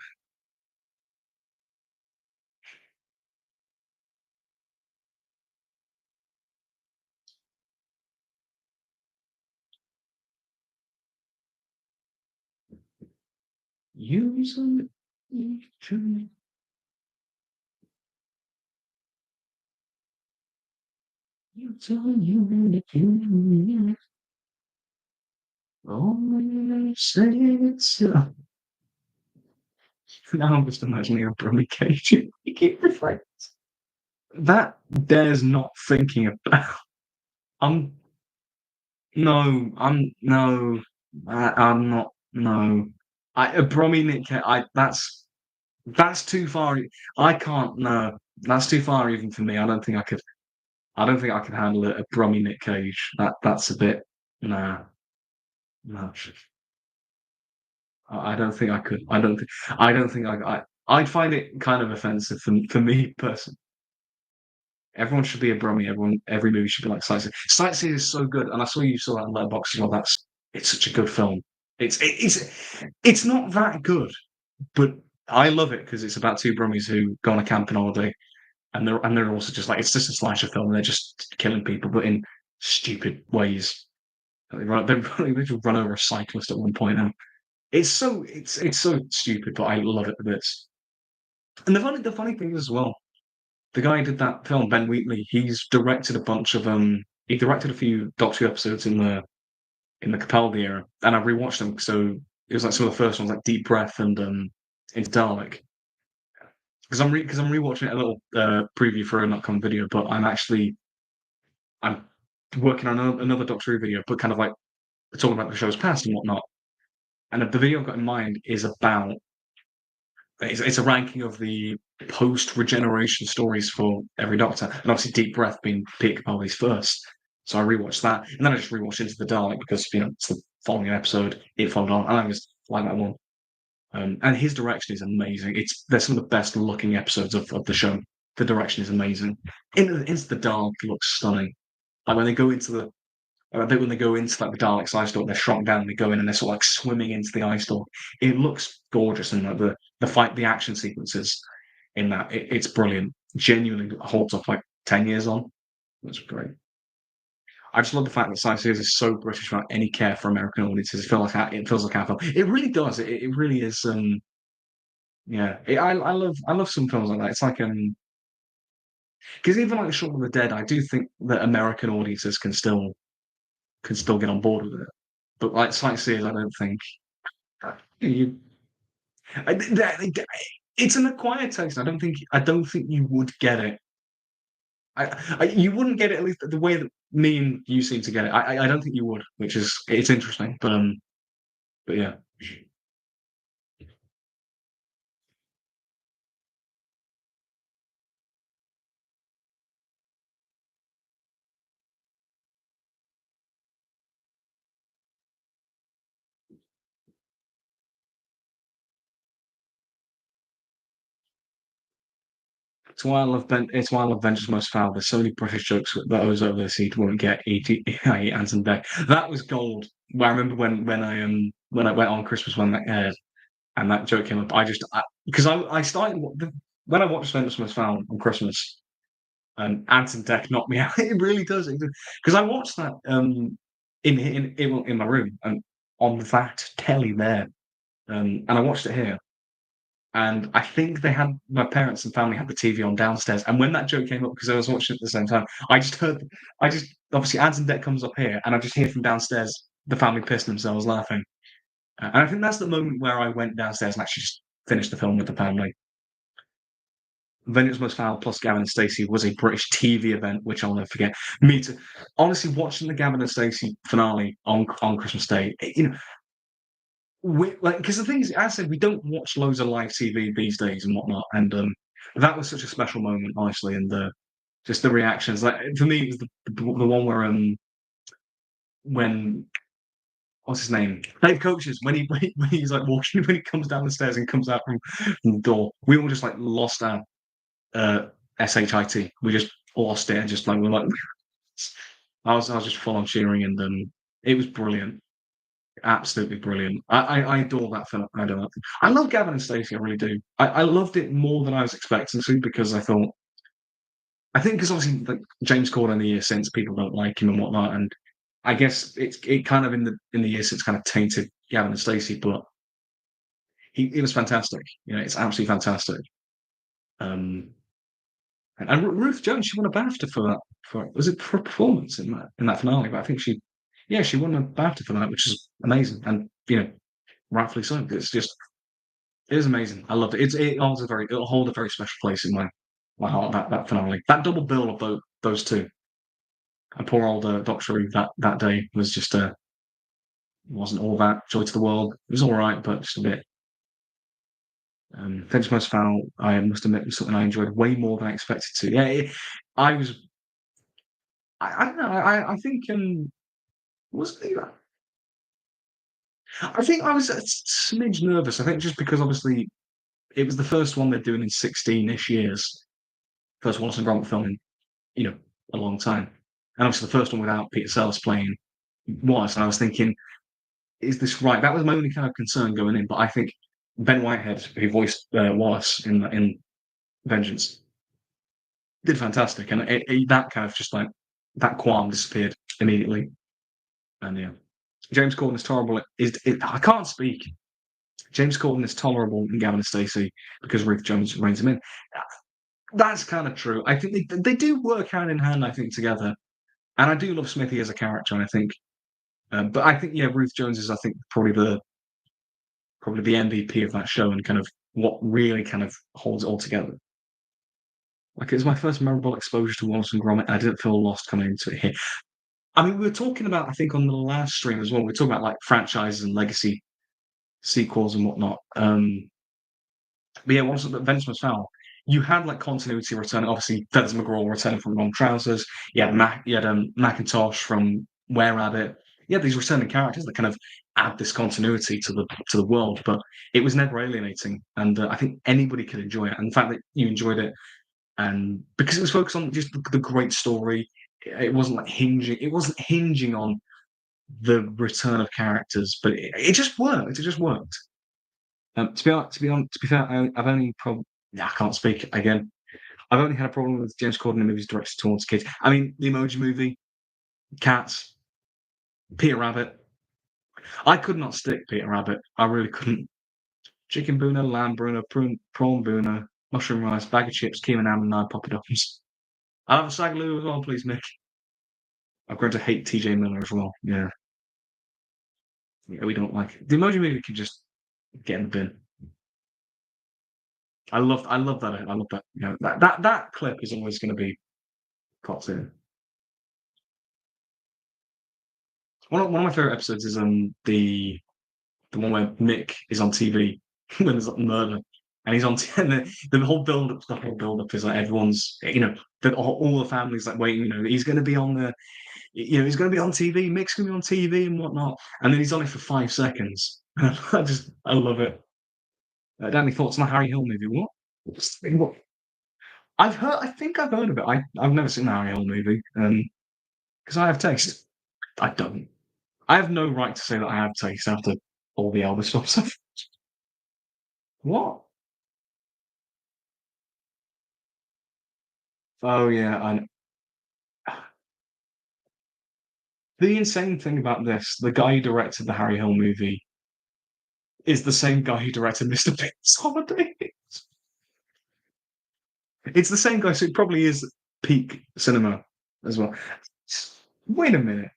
Use them. You tell you. Oh, say it's now I'm just imagining a Brummy Cage. You keep referring. That there's not thinking about. I'm no, I'm no, I'm not. No, a Brummy Nick Cage. That's too far. I can't. No, that's too far even for me. I don't think I could. I don't think I could handle it. A Brummy Nick Cage. That's a bit. Nah, no. I don't think I could. I don't think I'd find it kind of offensive for me personally. Everyone should be a Brummy. Every movie should be like Sightseeing. Sightseeing is so good, and I saw you saw that in Letterboxd as well. It's such a good film. It's not that good, but I love it because it's about two Brummies who go on a camping holiday, and they're also just like it's just a slasher film, and they're just killing people, but in stupid ways. They just run over a cyclist at one point, and it's so stupid, but I love it a bit. And the funny thing is as well, the guy who did that film, Ben Wheatley, he's directed a bunch of he directed a few Doctor Who episodes in the Capaldi era, and I rewatched them. So it was like some of the first ones, like Deep Breath and Into Dalek. Because I'm rewatching it a little preview for an upcoming video, but I'm working on another Doctor Who video, but kind of like talking about the show's past and whatnot. And the video I've got in mind is about it's a ranking of the post-regeneration stories for every Doctor, and obviously Deep Breath being Peter Capaldi's first. So I rewatched that, and then I just rewatched Into the Dalek because it's the following episode. It followed on, and I just like that one. And his direction is amazing. They're some of the best looking episodes of the show. The direction is amazing. Into the Dalek looks stunning. Like when they go into the I think when they go into like the Dalek's ice door, they're shrunk down, they go in and they're sort of like swimming into the ice door. It looks gorgeous, and like the action sequences in that, it's brilliant. Genuinely holds up like 10 years on. That's great. I just love the fact that Science Series is so British without any care for American audiences. It feels like our film. It really does. It really is. Yeah. I love some films like that. It's like because even like Shaun of the Dead, I do think that American audiences can still get on board with it. But like Sightseers, I don't think you. It's an acquired taste. I don't think you would get it. You wouldn't get it at least the way that me and you seem to get it. I don't think you would, which is it's interesting. But yeah. It's why I love Vengeance Most Foul. There's so many British jokes that I was overseas won't get. E.T. Anson Beck. That was gold. Well, I remember when I went on Christmas when that aired, and that joke came up. Because I started when I watched Vengeance Must Found on Christmas, and Anton Deck knocked me out. It really does. Because I watched that in my room and on that telly there, and I watched it here. And I think my parents and family had the TV on downstairs. And when that joke came up, because I was watching it at the same time, obviously Anton Deck comes up here, and I just hear from downstairs the family pissing themselves laughing. And I think that's the moment where I went downstairs and actually just finished the film with the family. Vengeance Most Foul plus Gavin and Stacey was a British TV event, which I'll never forget. Me too. Honestly, watching the Gavin and Stacey finale on Christmas Day, because the thing is, as I said, we don't watch loads of live TV these days and whatnot, and that was such a special moment, honestly, and just the reactions. Like for me, it was the one where when what's his name? Dave Coaches when he's like walking when he comes down the stairs and comes out from the door. We all just like lost our uh, shit. We just lost it and just like we're like I was just full on cheering and it was brilliant, absolutely brilliant. I adore that film. I don't know. I love Gavin and Stacey. I really do. I loved it more than I was expecting to because I think because obviously like James Corden in the year since people don't like him and whatnot, and I guess it kind of in the year since kind of tainted Gavin and Stacey, but he was fantastic. It's absolutely fantastic. Um, and Ruth Jones, she won a BAFTA for that. Was it for a performance in that finale? But I think she won a BAFTA for that, which is amazing, and rightfully so. It is amazing. I loved it. It'll hold a very special place in my heart. That finale, that double bill of those two, and poor old Doctor Who that day was just wasn't all that joy to the world. It was all right, but just a bit. Finch Most Foul, I must admit, was something I enjoyed way more than I expected to. Yeah, I was. I don't know. I think was I think I was a smidge nervous. I think just because obviously it was the first one they're doing in 16-ish years. First Wallace and Gromit film in you know a long time, and obviously the first one without Peter Sellers playing Wallace. And I was thinking, is this right? That was my only kind of concern going in. But I think Ben Whitehead, who voiced Wallace in Vengeance, did fantastic, and that kind of just like that qualm disappeared immediately. And yeah, James Corden is tolerable. I can't speak. James Corden is tolerable in Gavin and Stacey because Ruth Jones reins him in. That's kind of true. I think they do work hand in hand. I think together, and I do love Smithy as a character. And I think, but I think Ruth Jones is probably the MVP of that show and kind of what really kind of holds it all together. Like it was my first memorable exposure to Wallace and Gromit. I didn't feel lost coming into it here. I mean, we were talking about, I think, on the last stream as well. We were talking about like franchises and legacy sequels and whatnot. But yeah, once Venice was foul, you had like continuity returning. Obviously, Feathers McGraw returning from Long Trousers. You had Macintosh from Were Rabbit. You had these returning characters that kind of add this continuity to the world, but it was never alienating, and I think anybody could enjoy it. And the fact that you enjoyed it, and because it was focused on just the great story, it wasn't like hinging. It wasn't hinging on the return of characters, but it just worked. It just worked. To be fair, I've only probably I can't speak again. I've only had a problem with James Corden in movies directed towards kids. I mean, the Emoji Movie, Cats, Peter Rabbit. I could not stick Peter Rabbit. I really couldn't. Chicken Buna, lamb Bruno, prawn Buna, mushroom rice, bag of chips, key and ham, and 9 poppadoms. I'll have a sagaloo as well, please, Nick. I've grown to hate TJ Miller as well. Yeah, we don't like it. The Emoji Movie can just get in the bin. I love that. I love that. You know, that clip is always going to be cartoon. One of my favorite episodes is the one where Nick is on TV when there's like murder, and he's on and the whole build up is like everyone's all the families like waiting. He's going to be on the he's going to be on TV. Mick's going to be on TV and whatnot, and then he's on it for 5 seconds. I love it. Danny, thoughts on the Harry Hill movie? What? I've heard. I think I've heard of it. I've never seen the Harry Hill movie. Because I have taste. I don't. I have no right to say that I have taste after all the Elvis stuff. What? Oh yeah, the insane thing about this, the guy who directed the Harry Hill movie is the same guy who directed Mr. Pink's Holiday. It's the same guy, so it probably is peak cinema as well. Wait a minute.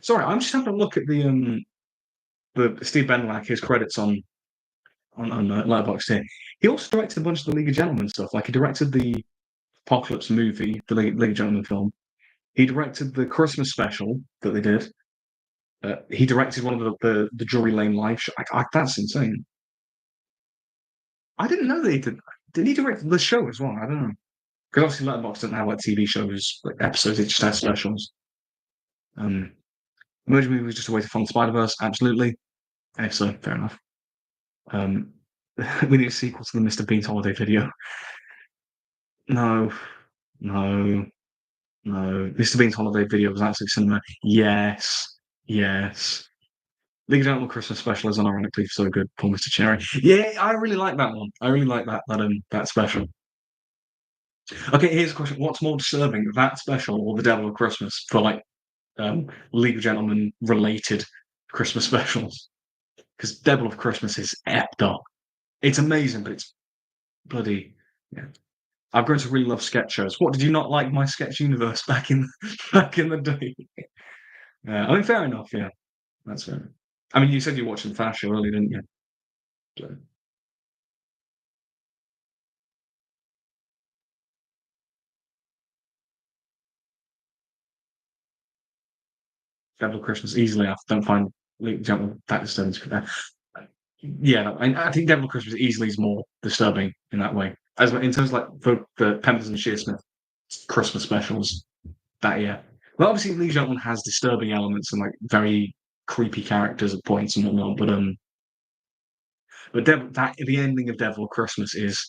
Sorry, I'm just having a look at the Steve Benlack, his credits on Letterboxd here. He also directed a bunch of the League of Gentlemen stuff. Like he directed the Apocalypse movie, the League of Gentlemen film. He directed the Christmas special that they did. He directed one of the Drury Lane live show. That's insane. I didn't know that he did. Did he direct the show as well? I don't know. Because obviously Letterboxd doesn't have like TV shows, like episodes. It just has specials. Um, Emoji Movie was just a way to fund Spider-Verse. Absolutely. And if so, fair enough. Um, we need a sequel to the Mr. Bean's holiday video. No, no, no. Mr. Bean's holiday video was absolutely cinema. Yes, yes. League of Gentlemen Christmas special is unironically so good. Poor Mr. Cherry. Yeah, I really like that one. I really like that special. Okay, here's a question: what's more disturbing, that special or the Devil of Christmas for like League of Gentlemen related Christmas specials? Because Devil of Christmas is epped up. It's amazing, but it's bloody yeah. I've grown to really love sketch shows. What did you not like my sketch universe back in the day? I mean, fair enough. Yeah, that's fair. I mean, you said you watched the Fast Show earlier, didn't you? So, Devil Christmas easily. I don't find Luke Gentleman that disturbing. To that. Yeah, I think Devil Christmas easily is more disturbing in that way. As in terms of like the Peppers and Shearsmith Christmas specials. That yeah. Well, obviously, Lee Gentleman has disturbing elements and like very creepy characters at points and whatnot. But the ending of Devil Christmas is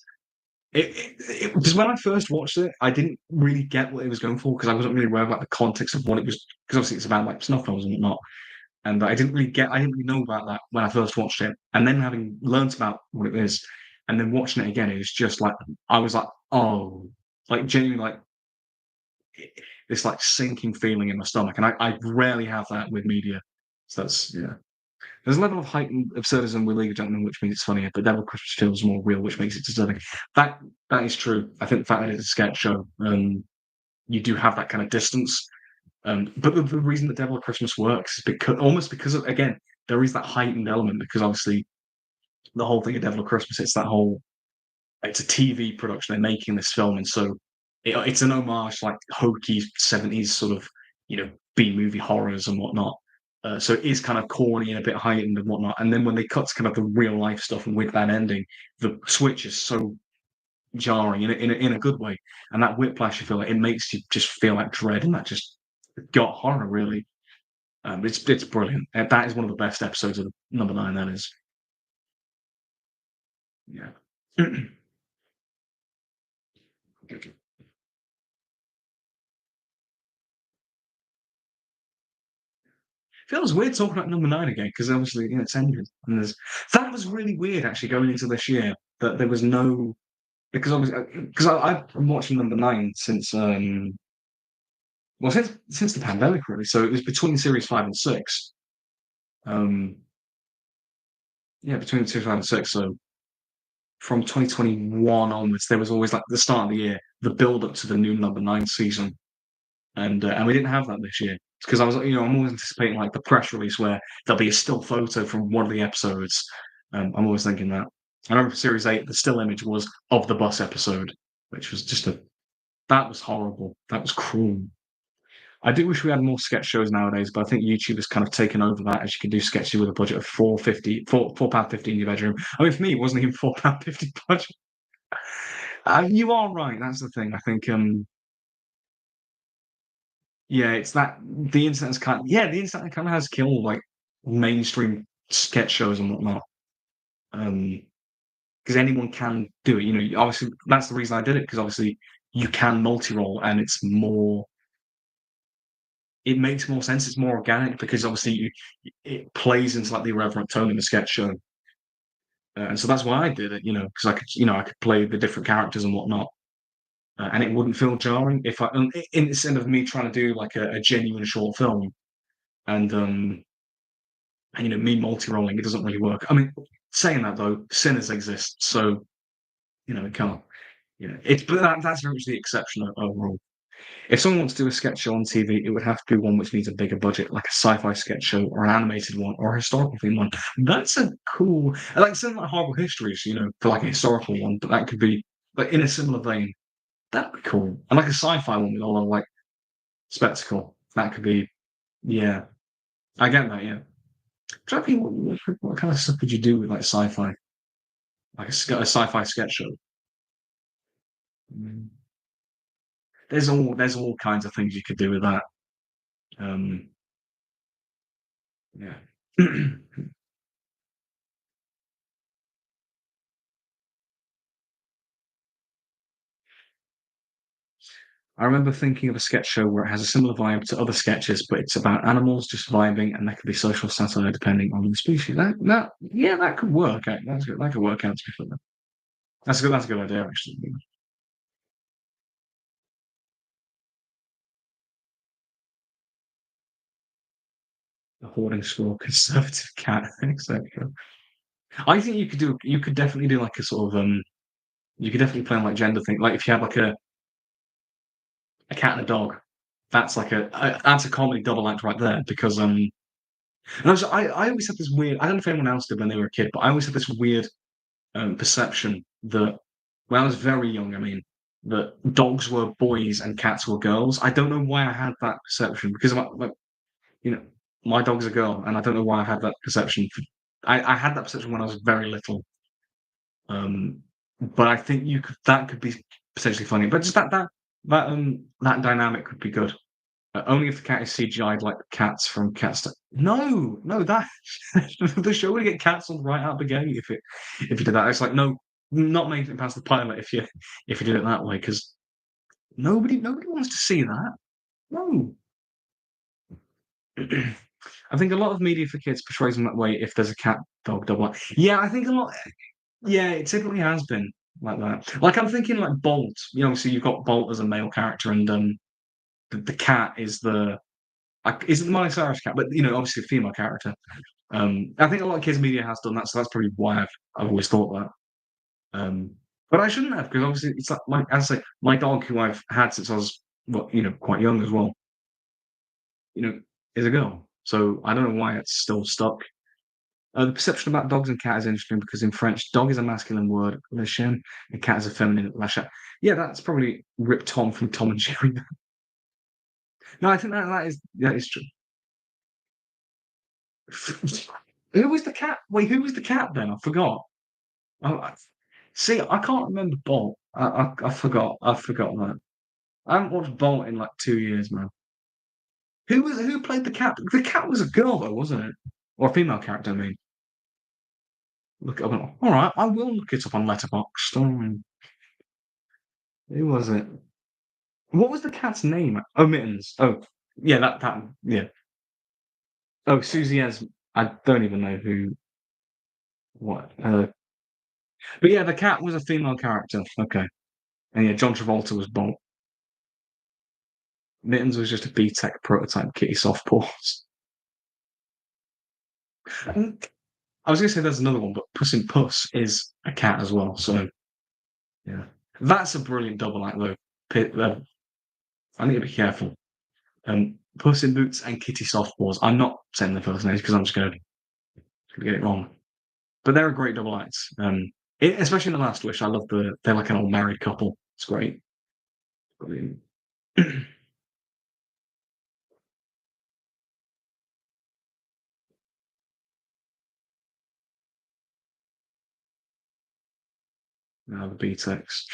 because when I first watched it, I didn't really get what it was going for because I wasn't really aware of like the context of what it was. Because obviously it's about like snuff films and whatnot, and I didn't really know about that when I first watched it. And then having learnt about what it is, and then watching it again, it was just like I was like, oh, like genuinely like this like sinking feeling in my stomach, and I rarely have that with media. So that's yeah. There's a level of heightened absurdism with League of Gentlemen, which means it's funnier, but Devil Christmas feels more real, which makes it disturbing. That is true. I think the fact that it's a sketch show, you do have that kind of distance. But the reason that Devil Christmas works is because of again, there is that heightened element because obviously the whole thing of Devil Christmas, it's a TV production. They're making this film, and so it's an homage, like hokey 70s sort of B movie horrors and whatnot. So it is kind of corny and a bit heightened and whatnot. And then when they cut to kind of the real life stuff and with that ending, the switch is so jarring in a good way. And that whiplash, you feel like it makes you just feel like dread, and that just got horror really. It's brilliant. That is one of the best episodes of number 9. That is, yeah. Feels weird talking about number 9 again because obviously it's ended. And that was really weird actually going into this year that there was no because obviously because I've been watching number 9 since well since the pandemic really. So it was between series 5 and 6. Um, yeah, between series 5 and 6. So from 2021 onwards, there was always like the start of the year, the build up to the new number 9 season, and we didn't have that this year because I was I'm always anticipating like the press release where there'll be a still photo from one of the episodes. I'm always thinking that. I remember series 8, the still image was of the bus episode, which was just that was horrible. That was cruel. I do wish we had more sketch shows nowadays, but I think YouTube has kind of taken over that, as you can do sketches with a budget of £4.50 in your bedroom. I mean, for me, it wasn't even £4.50 budget. You are right. That's the thing. I think, yeah, it's that the internet's the internet kind of has killed like mainstream sketch shows and whatnot. Because anyone can do it. Obviously that's the reason I did it because obviously you can multi-roll and it makes more sense. It's more organic because obviously it plays into like the irreverent tone in the sketch show, and so that's why I did it. Because I could play the different characters and whatnot, and it wouldn't feel jarring if instead of me trying to do like a genuine short film and me multi-rolling, it doesn't really work. I mean, saying that though, Sinners exists, so it can't. But that's very much the exception overall. If someone wants to do a sketch show on TV, it would have to be one which needs a bigger budget, like a sci-fi sketch show or an animated one or a historical theme one. That's a cool, like something like Horrible Histories, for like a historical one, but that could be like in a similar vein. That'd be cool. And like a sci-fi one with a lot of like spectacle. That could be, yeah. I get that, yeah. Try to think what kind of stuff could you do with like sci-fi, like a sci-fi sketch show? Mm. There's all kinds of things you could do with that. Um, yeah. I remember thinking of a sketch show where it has a similar vibe to other sketches, but it's about animals just vibing, and there could be social satire depending on the species. That could work. That's good. That could work out to be fun. That's a good. That's a good idea, actually. The hoarding school, conservative cat, etc. I think you could do. You could definitely do like a sort of You could definitely play on like gender thing. Like if you had like a cat and a dog, that's like that's a comedy double act right there because and I always had this weird. I don't know if anyone else did when they were a kid, but I always had this weird perception that when I was very young, I mean, that dogs were boys and cats were girls. I don't know why I had that perception because you know, my dog's a girl, and I don't know why I had that perception. I had that perception when I was very little, um, but I think that could be potentially funny. But just that dynamic could be good. Only if the cat is CGI'd like the cats from Cats. No, no, that the show would get cancelled right out the gate if you did that. It's like no, not making it past the pilot if you did it that way because nobody wants to see that. No, I think a lot of media for kids portrays them that way. If there's a cat dog double, yeah, I think a lot. Yeah, it typically has been like that. Like I'm thinking like Bolt. So you've got Bolt as a male character, and the cat is the like isn't the Miley Cyrus cat, but obviously a female character. I think a lot of kids media has done that, so that's probably why I've always thought that. Um, but I shouldn't have because obviously it's like as I say, my dog who I've had since I was quite young as well, you know, is a girl. So I don't know why it's still stuck. The perception about dogs and cat is interesting because in French, dog is a masculine word, le chien, and cat is a feminine, la chat. Yeah, that's probably ripped Tom from Tom and Jerry. No, I think that is true. Who was the cat? Wait, who was the cat then? I forgot. See, I can't remember Bolt. I forgot. I forgot that. I haven't watched Bolt in like 2 years, man. Who played the cat? The cat was a girl though, wasn't it? Or a female character, I mean. Look, all right, I will look it up on Letterboxd. Who was it? What was the cat's name? Oh, Mittens. Oh, yeah, that yeah. Oh, Susie as I don't even know who what. But yeah, the cat was a female character. Okay, and yeah, John Travolta was Bolt. Mittens was just a B-Tech prototype kitty softballs. I was gonna say there's another one, but Puss in Puss is a cat as well. So yeah, that's a brilliant double act though. I need to be careful. Puss in Boots and Kitty Softballs. I'm not saying the first names because I'm just gonna get it wrong. But they're a great double act. Especially in the Last Wish. I love they're like an old married couple. It's great. Brilliant. Now the B-Tex.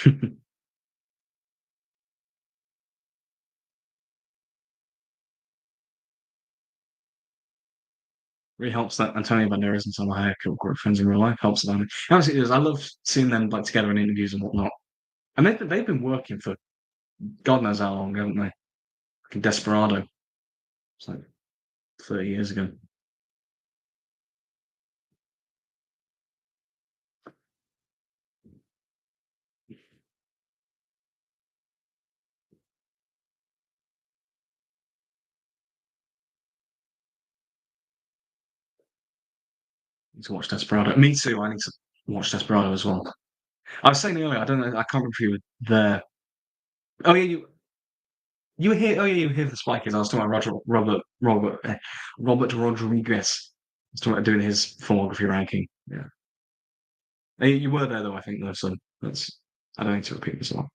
Really helps that Antonio Banderas and Salma Hayek are great friends in real life. Helps them. Honestly, it is. I love seeing them like together in interviews and whatnot. And they've been working for God knows how long, haven't they? Like in Desperado. It's like 30 years ago. Need to watch Desperado. Me too. I need to watch Desperado as well. I was saying earlier, I don't know, I can't remember if you were there. Oh yeah, you were here. Oh yeah, you were here for the Spy Kids. I was talking about Robert Rodriguez. I was talking about doing his filmography ranking. Yeah, you were there though. I think though, so that's. I don't need to repeat this a lot.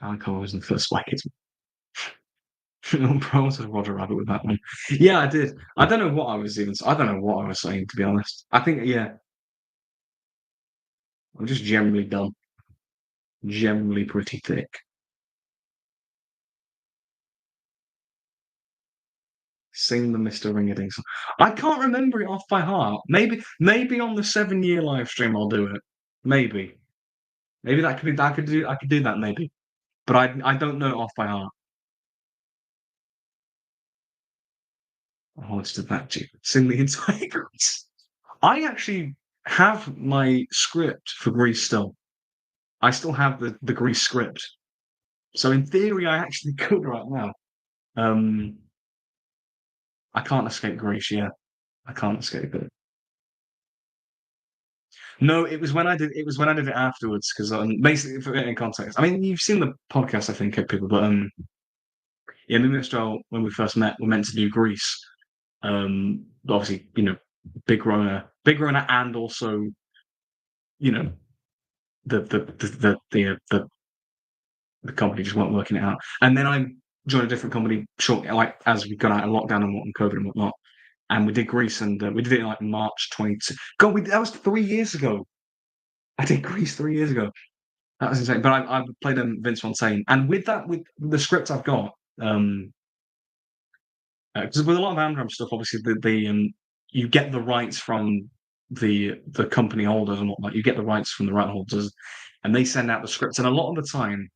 Alan Cole was in the first Spy Kids. I'm proud of Roger Rabbit with that one. Yeah, I did. I don't know what I was even. I don't know what I was saying to be honest. I think yeah, I'm just generally dumb, generally pretty thick. Sing the Mr. Ringading song. I can't remember it off by heart. Maybe on the 7 year live stream I'll do it. Maybe. Maybe that could be I could do that maybe. But I don't know it off by heart. Oh, it's that too. Sing the entire Grease. I actually have my script for Grease still. I still have the Grease script. So in theory I actually could right now. Um I can't escape Grease, yeah. I can't escape it. No, it was when I did it afterwards because basically for in context. I mean, you've seen the podcast, I think, people, but yeah, me and Mr. when we first met, were meant to do Greece. But obviously, Big Rona, and also you know the company just weren't working it out. And then I joined a different company shortly, like as we got out of lockdown and COVID and whatnot. And we did Greece, and we did it in like March 22. God, that was 3 years ago. I did Greece 3 years ago. That was insane. But I played Vince Fontaine, and with that, with the script I've got, um, because with a lot of Amdram stuff, obviously you get the rights from the company holders and whatnot. You get the rights from the right holders, and they send out the scripts. And a lot of the time,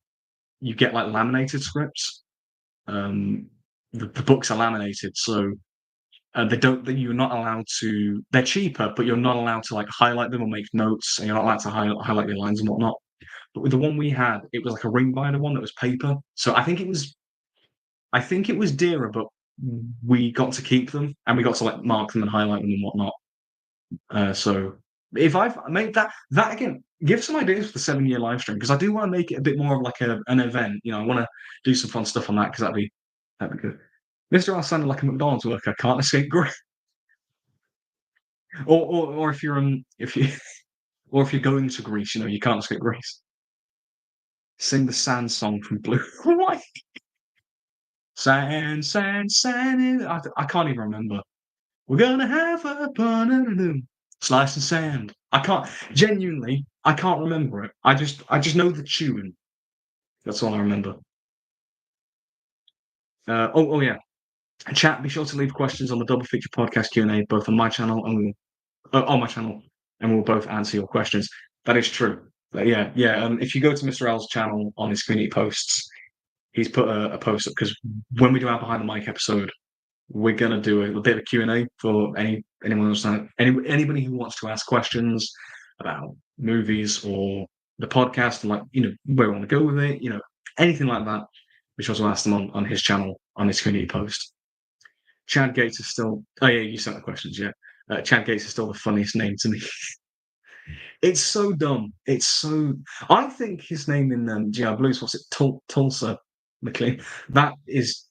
you get like laminated scripts. Um, the books are laminated, so they don't. You're not allowed to. They're cheaper, but you're not allowed to like highlight them or make notes, and you're not allowed to highlight your lines and whatnot. But with the one we had, it was like a ring binder one that was paper. So I think it was dearer, but we got to keep them and we got to like mark them and highlight them and whatnot. So if I've made that again, give some ideas for the 7 year live stream because I do want to make it a bit more of like an event. I want to do some fun stuff on that because that'd be good. Mr. R sounded like a McDonald's worker. Can't escape grief. Or if you're if you or if you're going to Greece, you can't escape Greece. Sing the Sand song from Blue. What? Sand, sand, sand. I can't even remember. We're gonna have a fun slice and sand. I can't genuinely. I can't remember it. I just know the tune. That's all I remember. Oh yeah. Chat. Be sure to leave questions on the Double Feature Podcast Q&A, both on my channel and on my channel, and we'll both answer your questions. That is true. But yeah. If you go to Mr. L's channel on his community posts, he's put a post up because when we do our behind the mic episode, we're gonna do a bit of a Q&A for anyone else, anybody who wants to ask questions about movies or the podcast, and where we want to go with it, anything like that. Be sure to ask them on his channel on his community post. Chad Gates is still. Oh yeah, you sent the questions. Yeah, Chad Gates is still the funniest name to me. It's so dumb. It's so. I think his name in GI Blues, what's it? Tulsa McLean. That is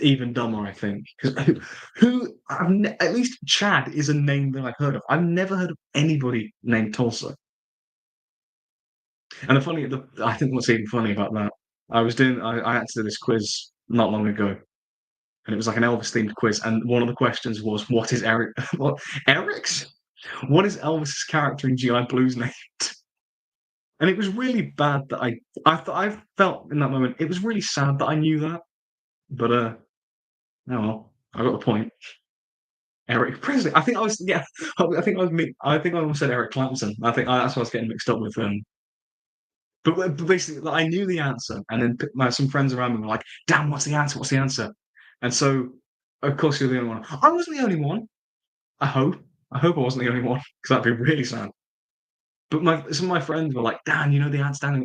even dumber. I think because at least Chad is a name that I've heard of. I've never heard of anybody named Tulsa. And I think what's even funny about that, I had to do this quiz not long ago, and it was like an Elvis themed quiz, and one of the questions was, "What is Eric? What Eric's? What is Elvis's character in GI Blues named?" And it was really bad that I felt in that moment it was really sad that I knew that, but oh well, I got the point. Eric Presley. I think I was yeah. I think I almost said Eric Clapton. That's what I was getting mixed up with. But basically, like, I knew the answer, and then some friends around me were like, "Damn, what's the answer? What's the answer?" And so, of course, you're the only one. I wasn't the only one. I hope. I hope I wasn't the only one because that'd be really sad. But some of my friends were like, "Dan, you know the answer. Dan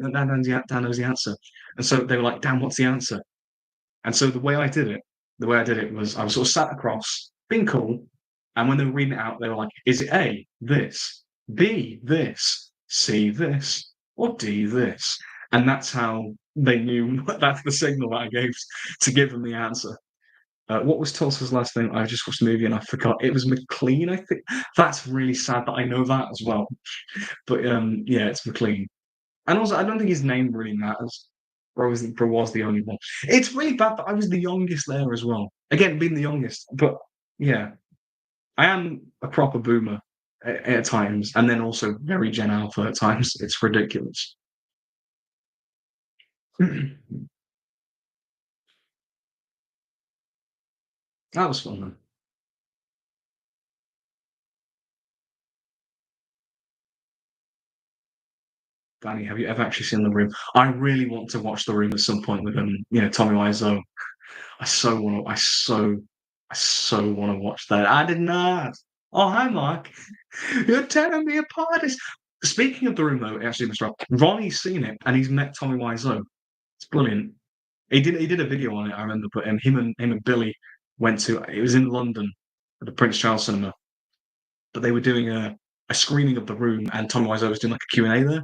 knows the answer." And so they were like, "Dan, what's the answer?" And so the way I did it was I was sort of sat across, being cool, and when they were reading it out, they were like, "Is it A, this, B, this, C, this, or D, this?" And that's how they knew. That's the signal that I gave to give them the answer. What was Tulsa's last name? I just watched the movie and I forgot. It was McLean, I think. That's really sad that I know that as well. But yeah, it's McLean. And also, I don't think his name really matters. Bro was the only one. It's really bad that I was the youngest there as well. Again, being the youngest, but yeah, I am a proper boomer at times, and then also very Gen Alpha at times. It's ridiculous. That was fun, though. Danny, have you ever actually seen The Room? I really want to watch The Room at some point with Tommy Wiseau. I so want to watch that. I did not. Oh, hi, Mark. You're tearing me apart. Speaking of The Room, though, actually, Mr. Rob, Ronnie's seen it and he's met Tommy Wiseau. It's brilliant. He did a video on it, I remember, but him and Billy went to it was in London at the Prince Charles Cinema, but they were doing a screening of The Room, and Tommy Wiseau was doing like a Q&A there.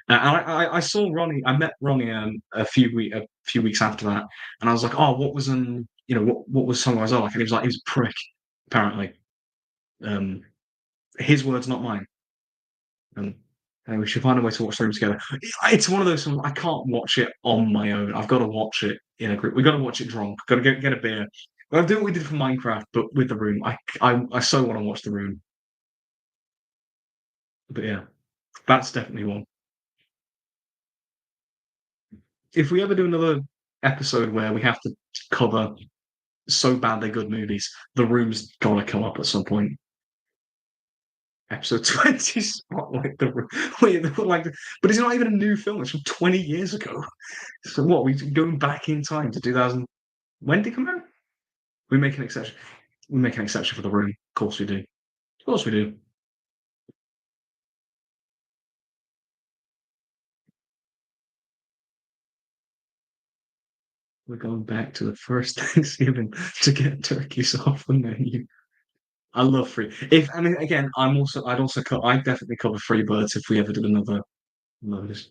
And I saw Ronnie. I met Ronnie a few weeks after that, and I was like, "Oh, what was what was Tommy Wiseau like?" And he was like, "He was a prick." Apparently, um, his words, not mine. Um, and we should find a way to watch them together. It's one of those films I can't watch it on my own. I've got to watch it in a group. We've got to watch it drunk. Got to get a beer. I'll do what we did for Minecraft, but with The Room. I so want to watch The Room. But yeah, that's definitely one. If we ever do another episode where we have to cover so bad they're good movies, The Room's got to come up at some point. Episode 20 Spotlight The Room. Wait, but it's not even a new film. It's from 20 years ago. So what? We going back in time to 2000? When did it come out? We make an exception. We make an exception for The Room. Of course we do. Of course we do. We're going back to the first Thanksgiving to get turkeys off the menu. I love free. If I mean, again, I'd definitely cover free birds if we ever did another. Notice.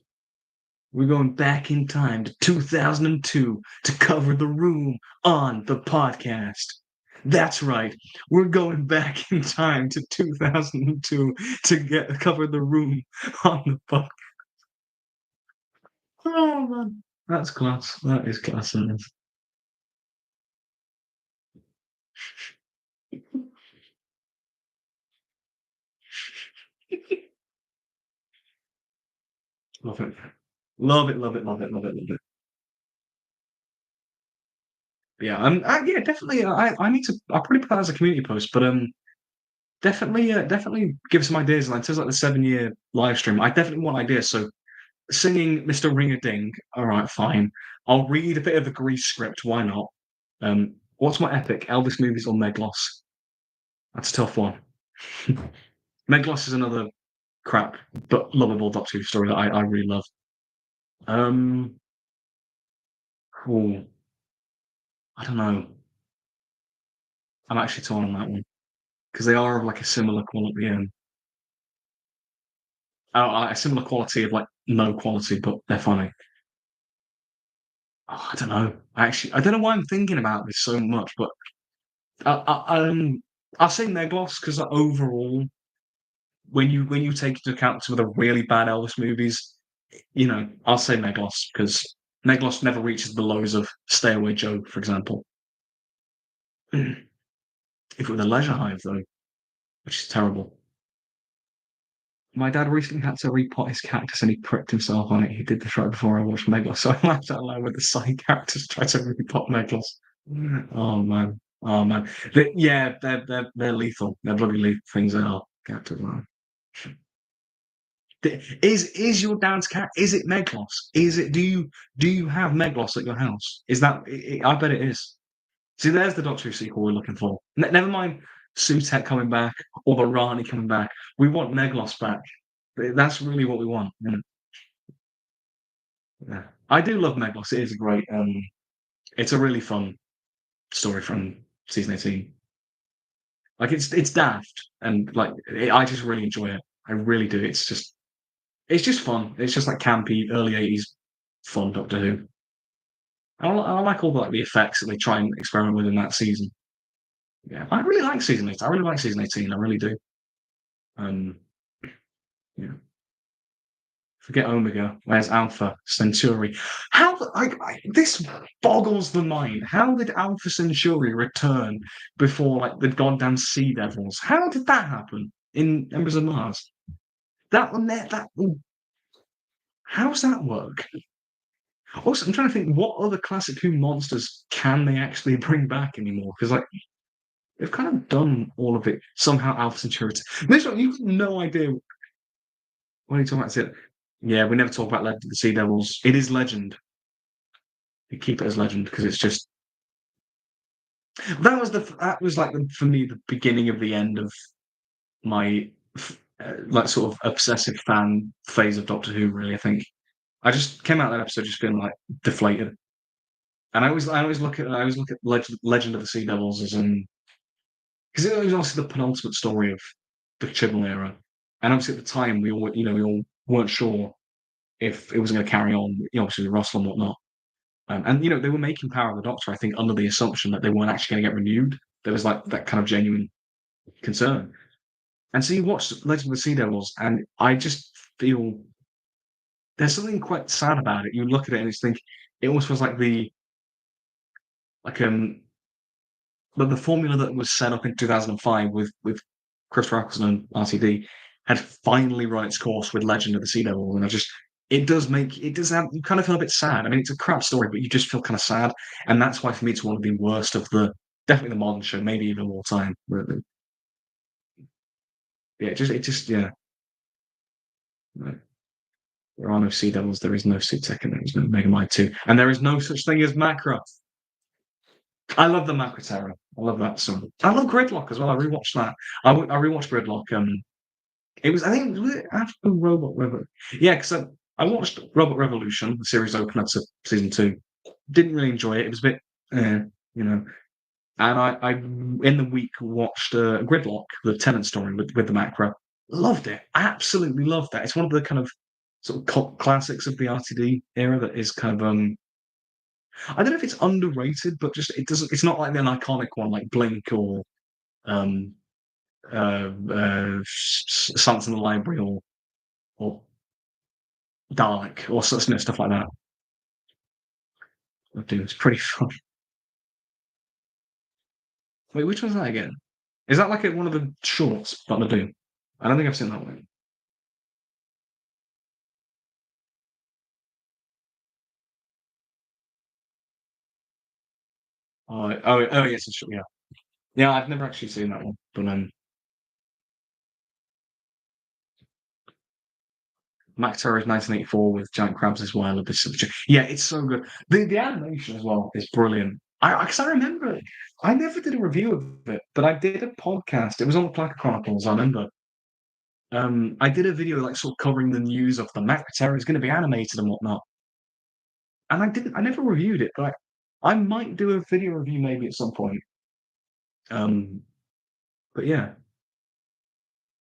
We're going back in time to 2002 to cover The Room on the podcast. That's right. We're going back in time to 2002 to cover The Room on the podcast. Oh man, that's class. That is class. That is. Love it. Love it. Love it. Love it. Love it. Love it. Yeah, yeah, definitely. I need to. I'll probably put that as a community post, but definitely, definitely give some ideas. Like, in terms of like the 7-year live stream, I definitely want ideas. So singing Mr. Ring a Ding. All right, fine. I'll read a bit of the Grease script. Why not? What's my epic? Elvis movies or Meglos? That's a tough one. Meglos is another crap but lovable Doctor Who story that I really love. Um, oh, I don't know. I'm actually torn on that one because they are of like a similar quality and a similar quality of like no quality, but they're funny. Oh, I don't know. I don't know why I'm thinking about this so much, but I, I'll say Meglos because overall, when you take into account some of the really bad Elvis movies, I'll say Meglos because Meglos never reaches the lows of Stay Away Joe, for example. If it were the Leisure Hive, though, which is terrible. My dad recently had to repot his cactus and he pricked himself on it. He did this right before I watched Meglos, so I laughed out loud with the side characters try to repot Meglos. Oh man, oh man. Yeah, they're lethal. They're bloody lethal things. They are characters. Man. Is your dad's cat? Is it Meglos? Is it? Do you have Meglos at your house? Is that? I bet it is. See, there's the Doctor Who sequel we're looking for. Never mind Sutek coming back or the Rani coming back. We want Meglos back. That's really what we want. Yeah. I do love Meglos. It is a great. It's a really fun story from season 18. Like it's daft and like I just really enjoy it. I really do. It's just fun. It's just like campy early 80s fun Doctor Who. I like all the like the effects that they try and experiment with in that season. Yeah, I really like season 8. I really like season 18. I really do. Um, yeah. Forget Omega. Where's Alpha Centauri? How this boggles the mind. How did Alpha Centauri return before like the goddamn Sea Devils? How did that happen in Embers of Mars? That one there. How's that work? Also, I'm trying to think what other classic Who monsters can they actually bring back anymore? Because like they've kind of done all of it somehow. Alpha Centauri. This one, you've no idea what are you talking about. Is it? Yeah, we never talk about the Sea Devils. It is legend. You keep it as legend because it's just that was like for me the beginning of the end of my like sort of obsessive fan phase of Doctor Who. Really, I think I just came out of that episode just feeling like deflated. And I always look at Legend of the Sea Devils as because it was obviously the penultimate story of the Chibnall era, and obviously at the time we all weren't sure if it was going to carry on, obviously with Russell and whatnot. And they were making Power of the Doctor, I think, under the assumption that they weren't actually going to get renewed. There was like that kind of genuine concern. And so you watch Legend of the Sea Devils, and I just feel there's something quite sad about it. You look at it and it's think it almost was like like but the formula that was set up in 2005 with Chris Eccleston and RTD had finally run its course with Legend of the Sea Devil, and it does have you kind of feel a bit sad. I mean, it's a crap story, but you just feel kind of sad, and that's why for me it's one of the worst of the definitely the modern show, maybe even all time. Yeah, it just yeah. No. There are no Sea Devils, there is no Sea Tech, and there is no Megamind 2, and there is no such thing as Macra. I love the Macra Terror. I love that song. I love Gridlock as well. I rewatched that. I rewatched Gridlock. It was I think was it after Robot Revolution. Yeah, because I watched Robot Revolution, the series opener to season 2. Didn't really enjoy it. It was a bit, you know. And I in the week watched Gridlock, the Tenant story with the Macra. Loved it. Absolutely loved that. It's one of the kind of sort of cult classics of the RTD era that is kind of I don't know if it's underrated, but just it doesn't. It's not like an iconic one like Blink or um, Silence in the Library or Dalek or stuff like that. Dude, it's pretty fun. Wait, which one's that again? Is that like one of the shorts that they do? I don't think I've seen that one. Oh, yes, it's, yeah. Yeah, I've never actually seen that one, but Mac Terror is 1984 with giant crabs as well. Yeah, it's so good. The animation as well is brilliant. I remember it. I never did a review of it, but I did a podcast. It was on the Plaque Chronicles. I remember. I did a video like sort of covering the news of the Mac Terror is going to be animated and whatnot, and I didn't. I never reviewed it, but I might do a video review maybe at some point. Um, but yeah,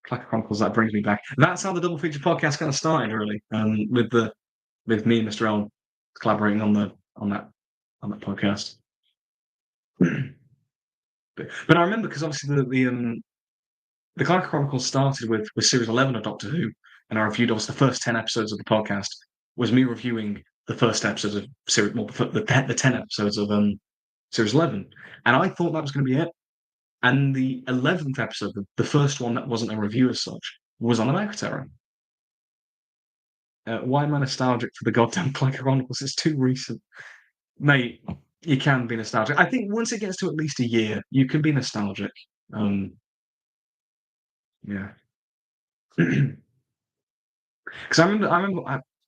Plaque Chronicles, that brings me back. That's how the double feature podcast kind of started, really. With me and Mr. L collaborating on that on that podcast. But I remember because obviously the Clark Chronicles started with series 11 of Doctor Who, and I reviewed obviously the first 10 episodes of the podcast was me reviewing the first episodes of series, well, the 10 episodes of series 11, and I thought that was going to be it. And the 11th episode, the first one that wasn't a review as such, was on America Terror. Why am I nostalgic for the goddamn Clark Chronicles? It's too recent. Mate, you can be nostalgic. I think once it gets to at least a year, you can be nostalgic. Um, yeah. Because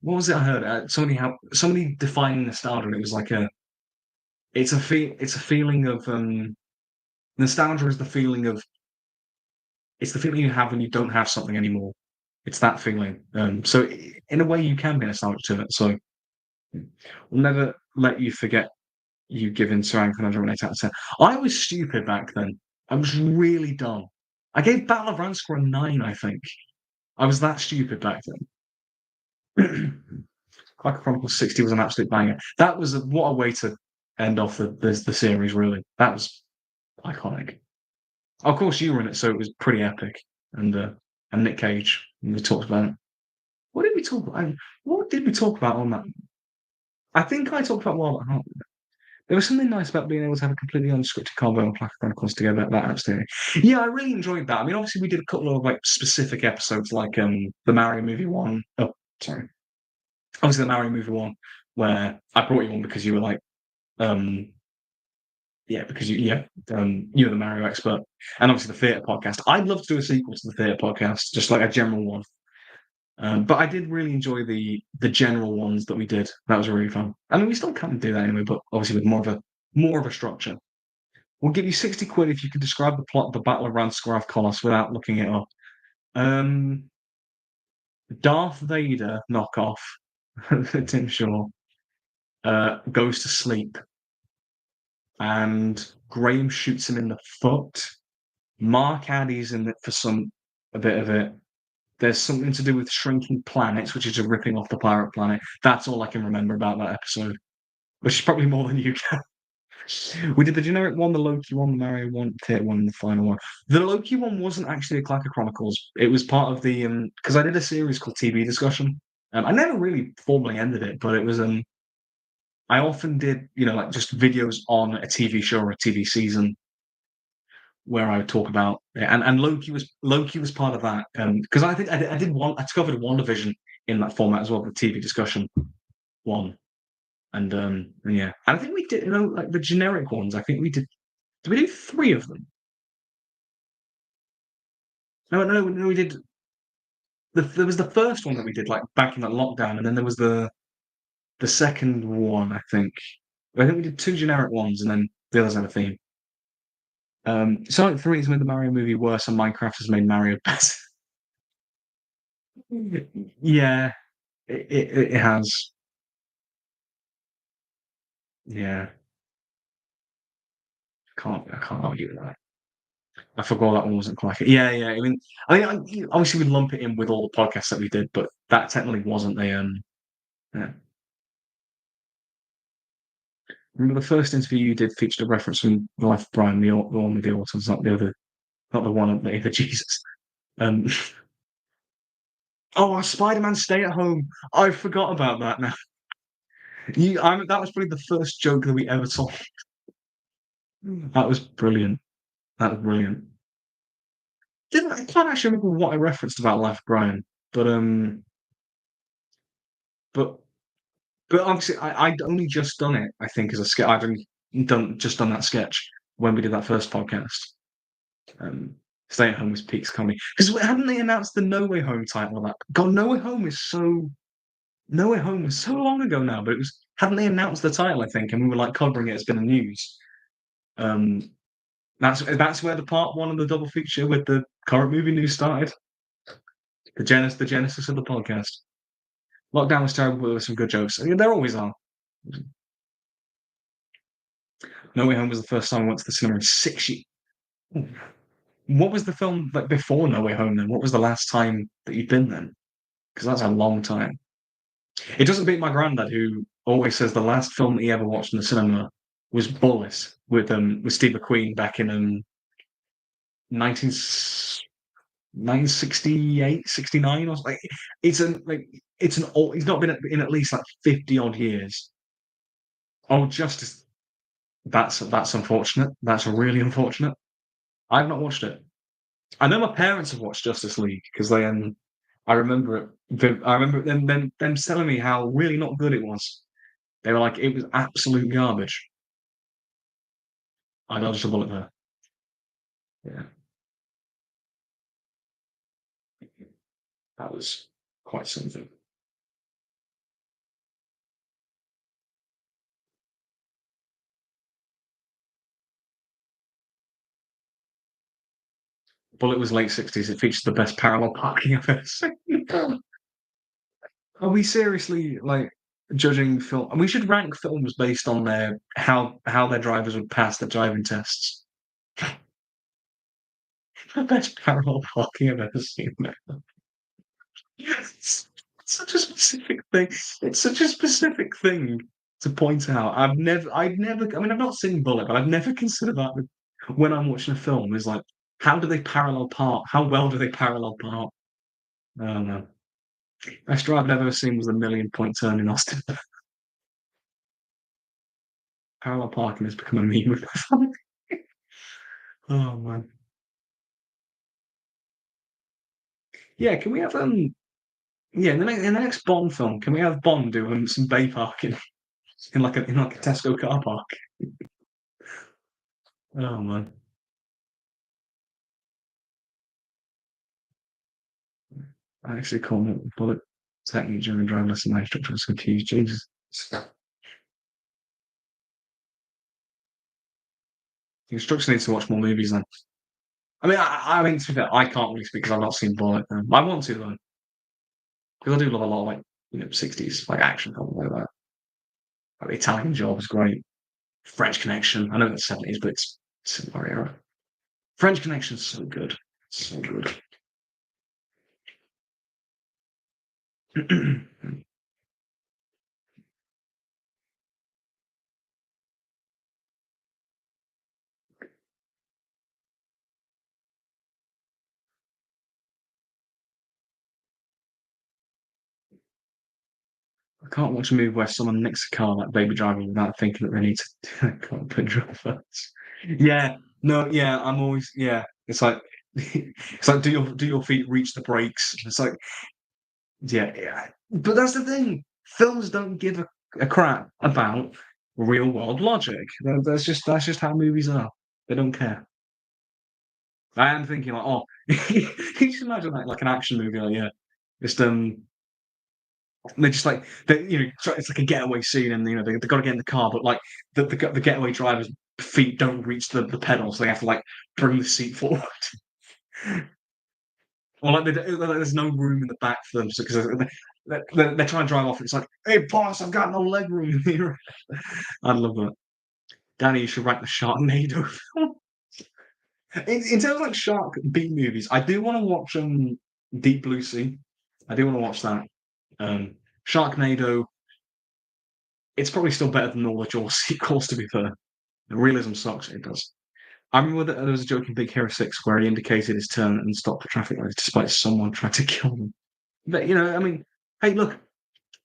what was it I heard? Somebody defining nostalgia. And it was like it's a feeling of nostalgia is the feeling of it's the feeling you have when you don't have something anymore. It's that feeling. So in a way, you can be nostalgic to it. So we'll never let you forget you giving Sarang Conundrum an 8 out of 10. I was stupid back then. I was really dumb. I gave Battle of Ranskor a 9, I think. I was that stupid back then. Cracker Chronicles 60 was an absolute banger. That was what a way to end off the series, really. That was iconic. Of course, you were in it, so it was pretty epic. And Nick Cage, we talked about it. What did we talk about? What did we talk about on that? I think I talked about Wild at Heart. There was something nice about being able to have a completely unscripted convo and Plaque Chronicles together. That absolutely. Yeah, I really enjoyed that. I mean, obviously, we did a couple of like specific episodes, like the Mario movie one. Oh, sorry. Obviously, the Mario movie one, where I brought you on because you were like, um, yeah, because you're the Mario expert, and obviously the theatre podcast. I'd love to do a sequel to the theatre podcast, just like a general one. But I did really enjoy the general ones that we did. That was really fun. I mean, we still can't do that anyway, but obviously with more of a structure. We'll give you 60 quid if you can describe the plot of the Battle of Ranskor Kolos without looking it up. Um, Darth Vader knockoff, Tim Shaw, goes to sleep, and Graham shoots him in the foot. Mark Addy's in it for a bit of it. There's something to do with shrinking planets, which is a ripping off the pirate planet. That's all I can remember about that episode, which is probably more than you can. We did the generic one, the Loki one, the Mario one, Theatre one, and the final one. The Loki one wasn't actually a Clacker Chronicles. It was part of the because I did a series called TV Discussion. I never really formally ended it, but it was I often did like just videos on a TV show or a TV season where I would talk about it. And Loki was part of that because I think I did one. I discovered WandaVision in that format as well, the TV Discussion one. And yeah, and I think we did like the generic ones. I think we did. Did we do 3 of them? No, we did. There was the first one that we did like back in that lockdown, and then there was the second one. I think we did 2 generic ones, and then the others had a theme. Sonic 3 has made the Mario movie worse, and Minecraft has made Mario better. Yeah, it has. Yeah, I can't argue with that. I forgot that one wasn't quite. Yeah, yeah. Obviously we lump it in with all the podcasts that we did, but that technically wasn't the. Yeah. Remember the first interview you did featured a reference from the life of Brian, the one with the autism, not the one of the Jesus. Um, Oh, Spider-Man Stay at Home. I forgot about that now. That was probably the first joke that we ever told. That was brilliant. That was brilliant. I can't actually remember what I referenced about Life of Brian, but but obviously I'd only just done it. I think as a sketch, I'd only done that sketch when we did that first podcast. Um, Stay at Home was peaks comedy because hadn't they announced the No Way Home title of that? God, No Way Home was so long ago now, but it was hadn't they announced the title? I think, and we were like covering it as been the news. Um, that's where the part one of the double feature with the current movie news started. The genesis of the podcast. Lockdown was terrible, but there were some good jokes. I mean, there always are. No Way Home was the first time I went to the cinema in 6 years. What was the film like before No Way Home then? What was the last time that you'd been then? Because that's a long time. It doesn't beat my granddad, who always says the last film that he ever watched in the cinema was Bullet with Steve McQueen back in 19, 1968, 69 or something. It's an old. He's not been in at least like 50 odd years. Oh, Justice. That's unfortunate. That's really unfortunate. I've not watched it. I know my parents have watched Justice League because they I remember it. I remember them telling me how really not good it was. They were like, it was absolute garbage. I dodged a bullet there. Yeah, that was quite something. Bullet was late 60s. It featured the best parallel parking I've ever seen. Are we seriously like judging film? And we should rank films based on their how their drivers would pass the driving tests. The best parallel parking I've ever seen. It's such a specific thing. It's such a specific thing to point out. I mean, I've not seen Bullet, but I've never considered that when I'm watching a film. Is like, how do they parallel park? How well do they parallel park? I don't know. Best drive I've ever seen was the Million Point Turn in Austin. Parallel parking has become a meme with my family. Oh man. Yeah, can we have yeah, in the next Bond film, can we have Bond do some bay parking in like a Tesco car park? Oh man. I actually called it bullet technique during driving lesson. My instructor was confused. Jesus. The instructor needs to watch more movies then. I mean, I mean, to be fair, I can't really speak because I've not seen Bullet. I want to though, because I do love a lot of like 60s like action films like that. Like, the Italian Job is great. French Connection. I know it's 70s, but it's similar era. French Connection's so good, so good. I can't watch a movie where someone nicks a car like Baby Driver without thinking that they need to can't put drivers. Yeah, no, yeah, I'm always yeah. It's like do your feet reach the brakes? It's like yeah. But that's the thing. Films don't give a crap about real world logic. That's just how movies are. They don't care. I am thinking like, oh, you just imagine like an action movie, like yeah, just they just like it's like a getaway scene, and they got to get in the car, but like the getaway driver's feet don't reach the pedals, so they have to like bring the seat forward, or like there's no room in the back for them because they're trying to drive off. And it's like, hey boss, I've got no leg room here. I love that. Danny, you should write the Sharknado film. In terms of like shark B movies, I do want to watch Deep Blue Sea. I do want to watch that. Um, Sharknado. It's probably still better than all the Jaws sequels, to be fair. The realism sucks, it does. I remember that there was a joke in Big Hero 6 where he indicated his turn and stopped the traffic lights despite someone trying to kill him. But I mean, hey, look,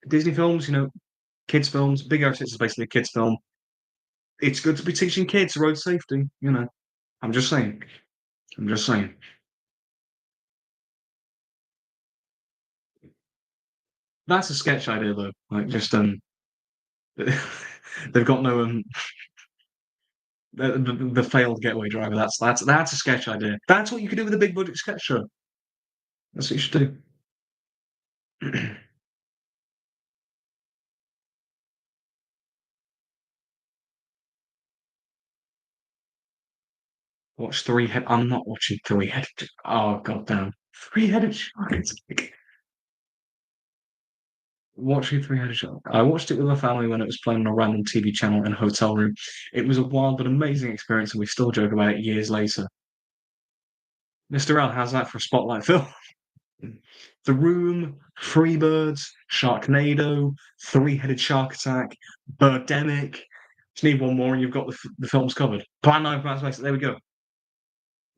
Disney films, kids films. Big Hero 6 is basically a kids film. It's good to be teaching kids road safety. I'm just saying. I'm just saying. That's a sketch idea though. Like just they've got no the failed getaway driver. That's a sketch idea. That's what you could do with a big budget sketch show. That's what you should do. Watch three head. I'm not watching three headed. Oh god damn. Three headed shark. It's like watching three headed shark. I watched it with my family when it was playing on a random TV channel in a hotel room. It was a wild but amazing experience, and we still joke about it years later. Mr. L, how's that for a spotlight film? The Room, Freebirds, Sharknado, Three-Headed Shark Attack, Birdemic. Just need one more, and you've got the films covered. Plan 9 Plans Basic. There we go.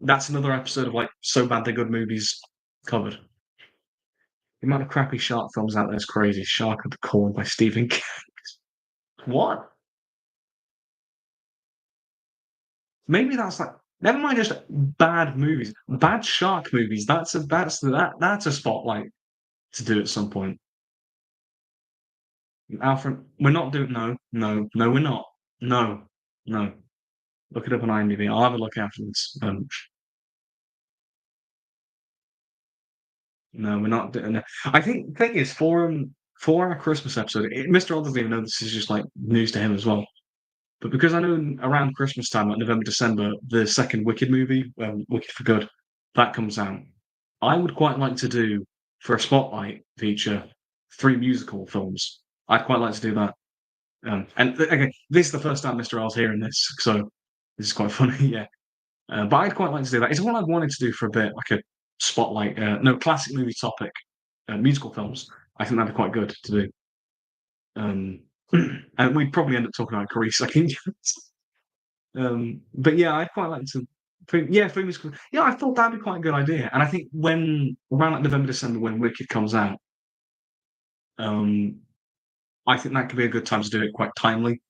That's another episode of like so bad they're good movies covered. The amount of crappy shark films out there is crazy. Shark of the Corn by Stephen King. What? Maybe that's like never mind just bad movies. Bad shark movies. That's a spotlight to do at some point. Alfred, we're not doing no, we're not. No, no. Look it up on IMDb. I'll have a look afterwards. No, we're not doing that. I think the thing is for our Christmas episode, Mr. Odd doesn't even know this is just like news to him as well. But because I know around Christmas time, like November, December, the second Wicked movie, Wicked for Good, that comes out. I would quite like to do for a spotlight feature 3 musical films. I'd quite like to do that. And okay, this is the first time Mr. L's hearing this, so this is quite funny. Yeah, but I'd quite like to do that. It's what I've wanted to do for a bit, like a spotlight, no classic movie topic, musical films. I think that'd be quite good to do. Um, and we'd probably end up talking about Grease, I think. But yeah, I'd quite like to. Yeah, 3 musical. Yeah, I thought that'd be quite a good idea. And I think when around like November, December, when Wicked comes out, um, I think that could be a good time to do it. Quite timely.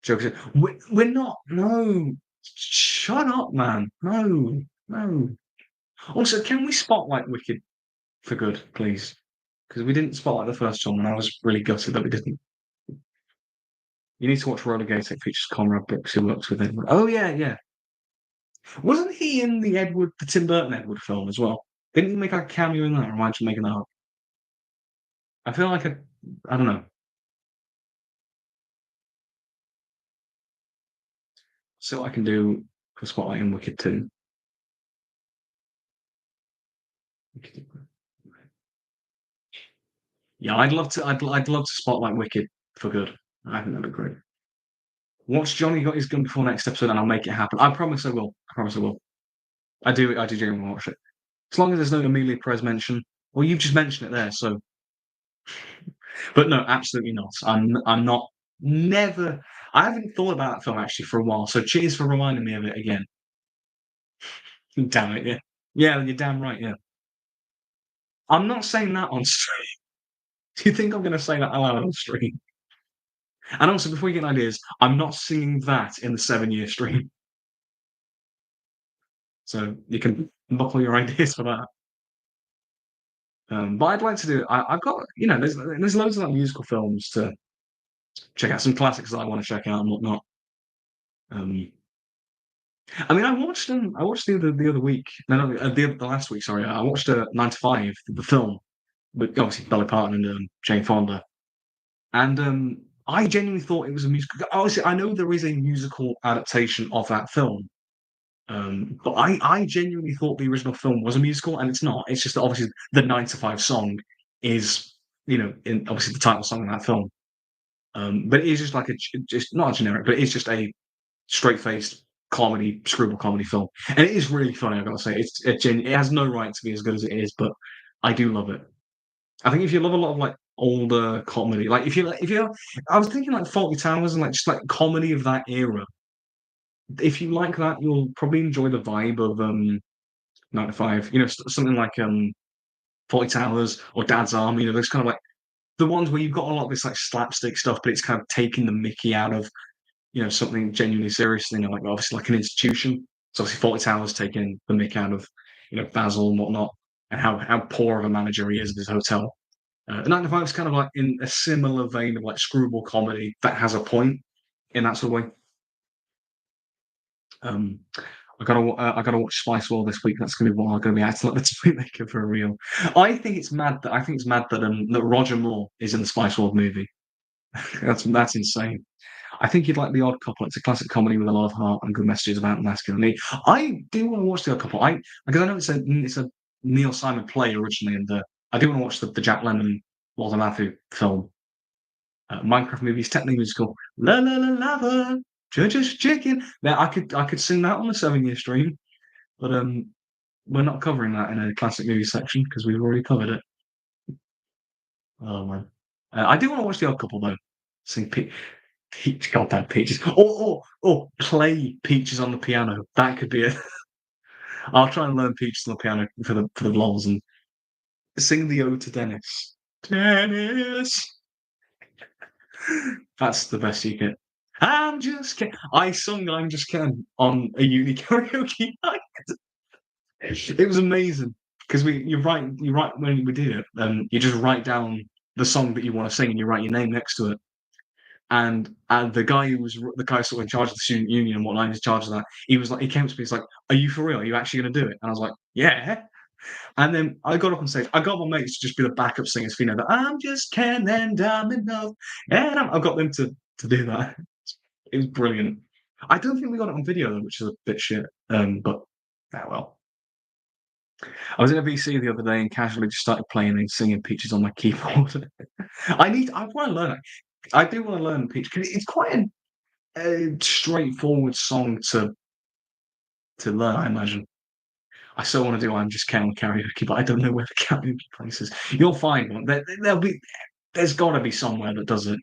Jokes. We're not. No, shut up, man. No, no. Also, can we spotlight Wicked for good, please? Because we didn't spotlight the first one, and I was really gutted that we didn't. You need to watch Roller Gate. It features Conrad Brooks, who works with Edward. Oh yeah, yeah. Wasn't he in the Tim Burton Edward film as well? Didn't he make like a cameo in that? Or am I just making that up? I feel like I don't know. See what I can do for spotlighting Wicked 2. Yeah, I'd love to. I'd love to spotlight Wicked for good. I think that'd be great. Once Johnny got his gun before next episode, and I'll make it happen. I promise I will. I promise I will. I do. I do genuinely watch it. As long as there's no Amelia Perez mention. Well, you've just mentioned it there, so. But no, absolutely not. I'm not. Never. I haven't thought about that film actually for a while. So cheers for reminding me of it again. Damn it, yeah. Yeah, you're damn right, yeah. I'm not saying that on stream. Do you think I'm going to say that aloud on stream? And also, before you get ideas, I'm not singing that in the 7-year stream. So you can buckle your ideas for that. But I'd like to do. I've got, there's loads of like musical films to check out. Some classics that I want to check out and whatnot. Um, I mean, I watched them. I watched the other week. No, the last week. Sorry, I watched 9 to 5, the film, with obviously Dolly Parton and Jane Fonda. And I genuinely thought it was a musical. Obviously, I know there is a musical adaptation of that film, but I genuinely thought the original film was a musical, and it's not. It's just that obviously the 9 to 5 song is, obviously the title song in that film. But it is just like just not a generic, but it's just a straight-faced comedy, screwball comedy film, and it is really funny. I've got to say, it has no right to be as good as it is, but I do love it. I think if you love a lot of like older comedy, like I was thinking like Faulty Towers and like just like comedy of that era. If you like that, you'll probably enjoy the vibe of 9 to 5. Something like 40 Towers or Dad's Army. You know, those kind of like the ones where you've got a lot of this like slapstick stuff, but it's kind of taking the mickey out of, you know, something genuinely serious. You know, like obviously like an institution. So obviously 40 Towers taking the mick out of, you know, Basil and whatnot, and how poor of a manager he is at his hotel. 9 to 5 is kind of like in a similar vein of like screwball comedy that has a point in that sort of way. Um, I gotta watch Spice World this week. That's gonna be what I'm gonna be acting like the Toymaker for real. I think it's mad that that Roger Moore is in the Spice World movie. That's insane. I think you'd like The Odd Couple. It's a classic comedy with a lot of heart and good messages about masculinity. I do want to watch The Odd Couple. Because I know it's a Neil Simon play originally, and I do want to watch the Jack Lemmon Walter Matthau film. Minecraft movie is technically musical. La la la lava, Judge's chicken. Now I could sing that on the 7 year stream, but we're not covering that in a classic movie section because we've already covered it. Oh man, I do want to watch The Odd Couple though. Sing Peach, goddamn Peaches, or play Peaches on the piano. That could be it. I'll try and learn Peaches on the piano for the lols and sing the ode to Dennis. Dennis. That's the best you get. I'm just kidding. I sung I'm Just Kidding on a uni karaoke night. It was amazing because you write when we did it, you just write down the song that you want to sing and you write your name next to it. And the guy the guy sort of in charge of the student union and whatnot, in charge of that, he came to me, he's like, "Are you for real? Are you actually going to do it?" And I was like, "Yeah." And then I got up on stage. I got my mates to just be the backup singers for, you know, that I'm just can't and I'm enough. And I got them to do that. It was brilliant. I don't think we got it on video though, which is a bit shit. But well. I was in a VC the other day and casually just started playing and singing Peaches on my keyboard. I want to learn it. I do want to learn Peach because it's quite a straightforward song to learn, I imagine. I still want to do I'm Just Ken karaoke, but I don't know where the karaoke place is. You'll find one. There's got to be somewhere that does it.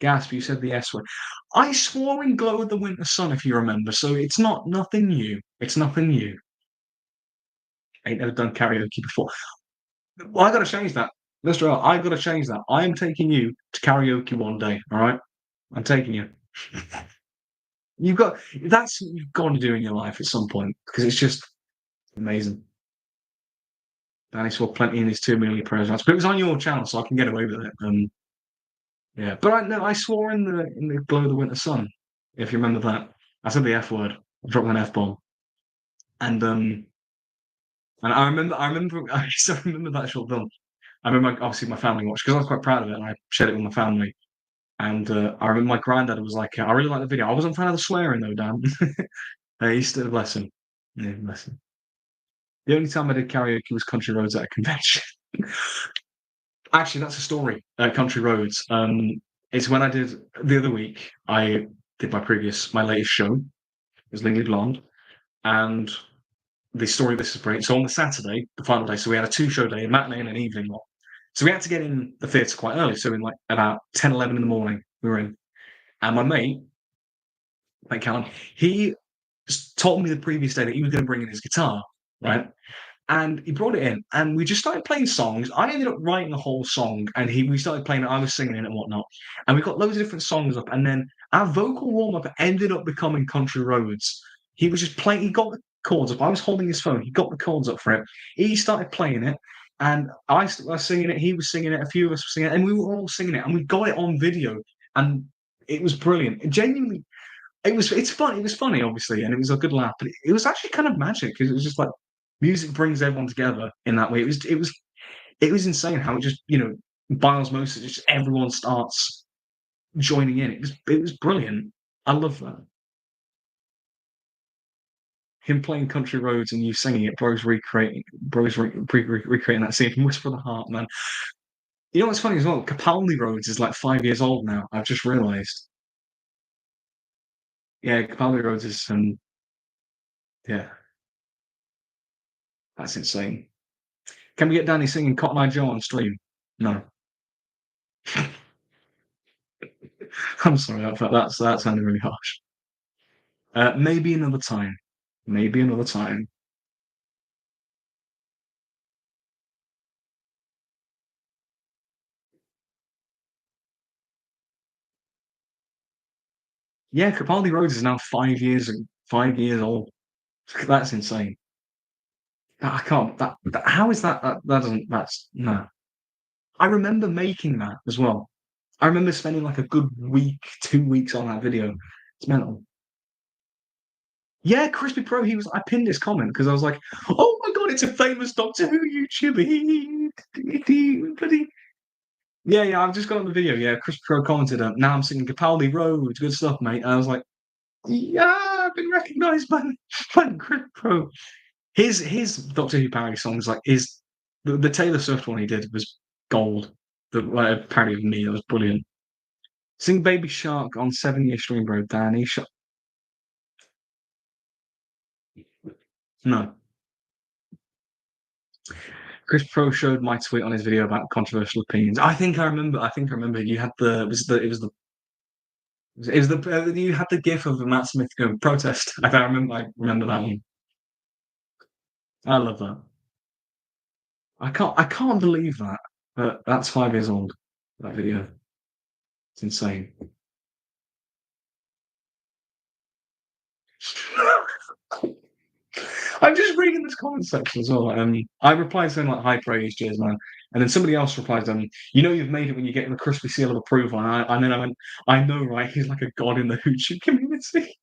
Gasp, you said the S word. I swore in Glow of the Winter Sun, if you remember, so it's nothing new. It's nothing new. Ain't never done karaoke before. Well, I gotta change that. That's right. I gotta change that. I am taking you to karaoke one day, all right? I'm taking you. That's what you've got to do in your life at some point because it's just amazing. Danny saw plenty in his 2 million prayers, but it was on your channel, so I can get away with it. Yeah, but I swore in the Glow of the Winter Sun, if you remember that. I said the F word. I dropped an F bomb, and I still remember that short film. I remember obviously my family watched because I was quite proud of it, and I shared it with my family. And I remember my granddad was like, "I really like the video. I wasn't a fan of the swearing though, Dan." He's still bless him. Yeah, bless him. The only time I did karaoke was Country Roads at a convention. Actually, that's a story. Country Roads. It's when I did the other week. I did my latest show. It was Legally Blonde, and the story of this is great. So on the Saturday, the final day, so we had a 2 show day, a matinee and an evening one. So we had to get in the theatre quite early. So in like about 10, 11 in the morning, we were in. And my mate, like Callum, he told me the previous day that he was going to bring in his guitar, right? And he brought it in, and we just started playing songs. I ended up writing the whole song, and we started playing it. I was singing it and whatnot, and we got loads of different songs up. And then our vocal warm up ended up becoming Country Roads. He was just playing. He got the chords up. I was holding his phone. He got the chords up for it. He started playing it, and I was singing it. He was singing it. A few of us were singing it, and we were all singing it. And we got it on video, and it was brilliant. Genuinely, it's fun. It was funny, obviously, and it was a good laugh. But it was actually kind of magic because it was just like music brings everyone together in that way. It was insane how it just, you know, by osmosis, just everyone starts joining in. It was brilliant. I love that. Him playing Country Roads and you singing it, recreating that scene from Whisper of the Heart, man. You know what's funny as well? Capaldi Roads is like 5 years old now. I've just realised. Yeah, Capaldi Roads is yeah, that's insane. Can we get Danny singing Cotton Eye Joe on stream? No. I'm sorry, that sounded really harsh. Maybe another time. Maybe another time. Yeah, Capaldi Road is now 5 years old. That's insane. I can't. How is that? That doesn't. That's no. I remember making that as well. I remember spending like a good week, 2 weeks on that video. It's mental. Yeah, Crispy Pro. He was. I pinned his comment because I was like, "Oh my god, it's a famous Doctor Who YouTuber." Bloody. Yeah, yeah. I've just got on the video. Yeah, Crispy Pro commented, "Now I'm singing Capaldi Road. Good stuff, mate." And I was like, "Yeah, I've been recognised by Crispy Pro." His Doctor Who parody songs, like the Taylor Swift one he did was gold. The parody of Me, that was brilliant. Sing Baby Shark on 7 Year Stream, bro. Danny, no. Chris Pro showed my tweet on his video about controversial opinions. I think I remember. I think I remember. You had the was the it was the it was the you had the gif of the Matt Smith going protest. I remember. I remember that one. I love that. I can't believe that. But that's 5 years old. That video. It's insane. I'm just reading this comment section as well. I replied saying like high praise, cheers, man. And then somebody else replied, you've made it when you get the crispy seal of approval. And then I went, I know, right? He's like a god in the hoochie community.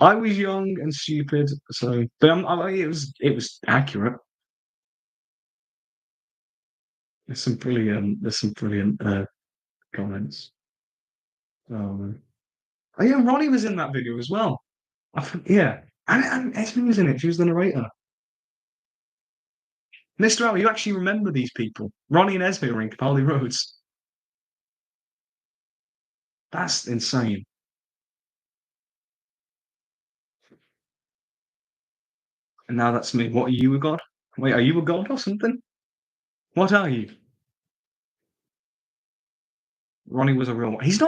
I was young and stupid, so but it was accurate. There's some brilliant comments. Oh yeah, Ronnie was in that video as well. Yeah, and Esme was in it. She was the narrator. Mr. Al, you actually remember these people? Ronnie and Esme were in Capaldi Roads. That's insane. And now that's me. What are you, a god? Wait, are you a god or something? What are you? Ronnie was a real one. He's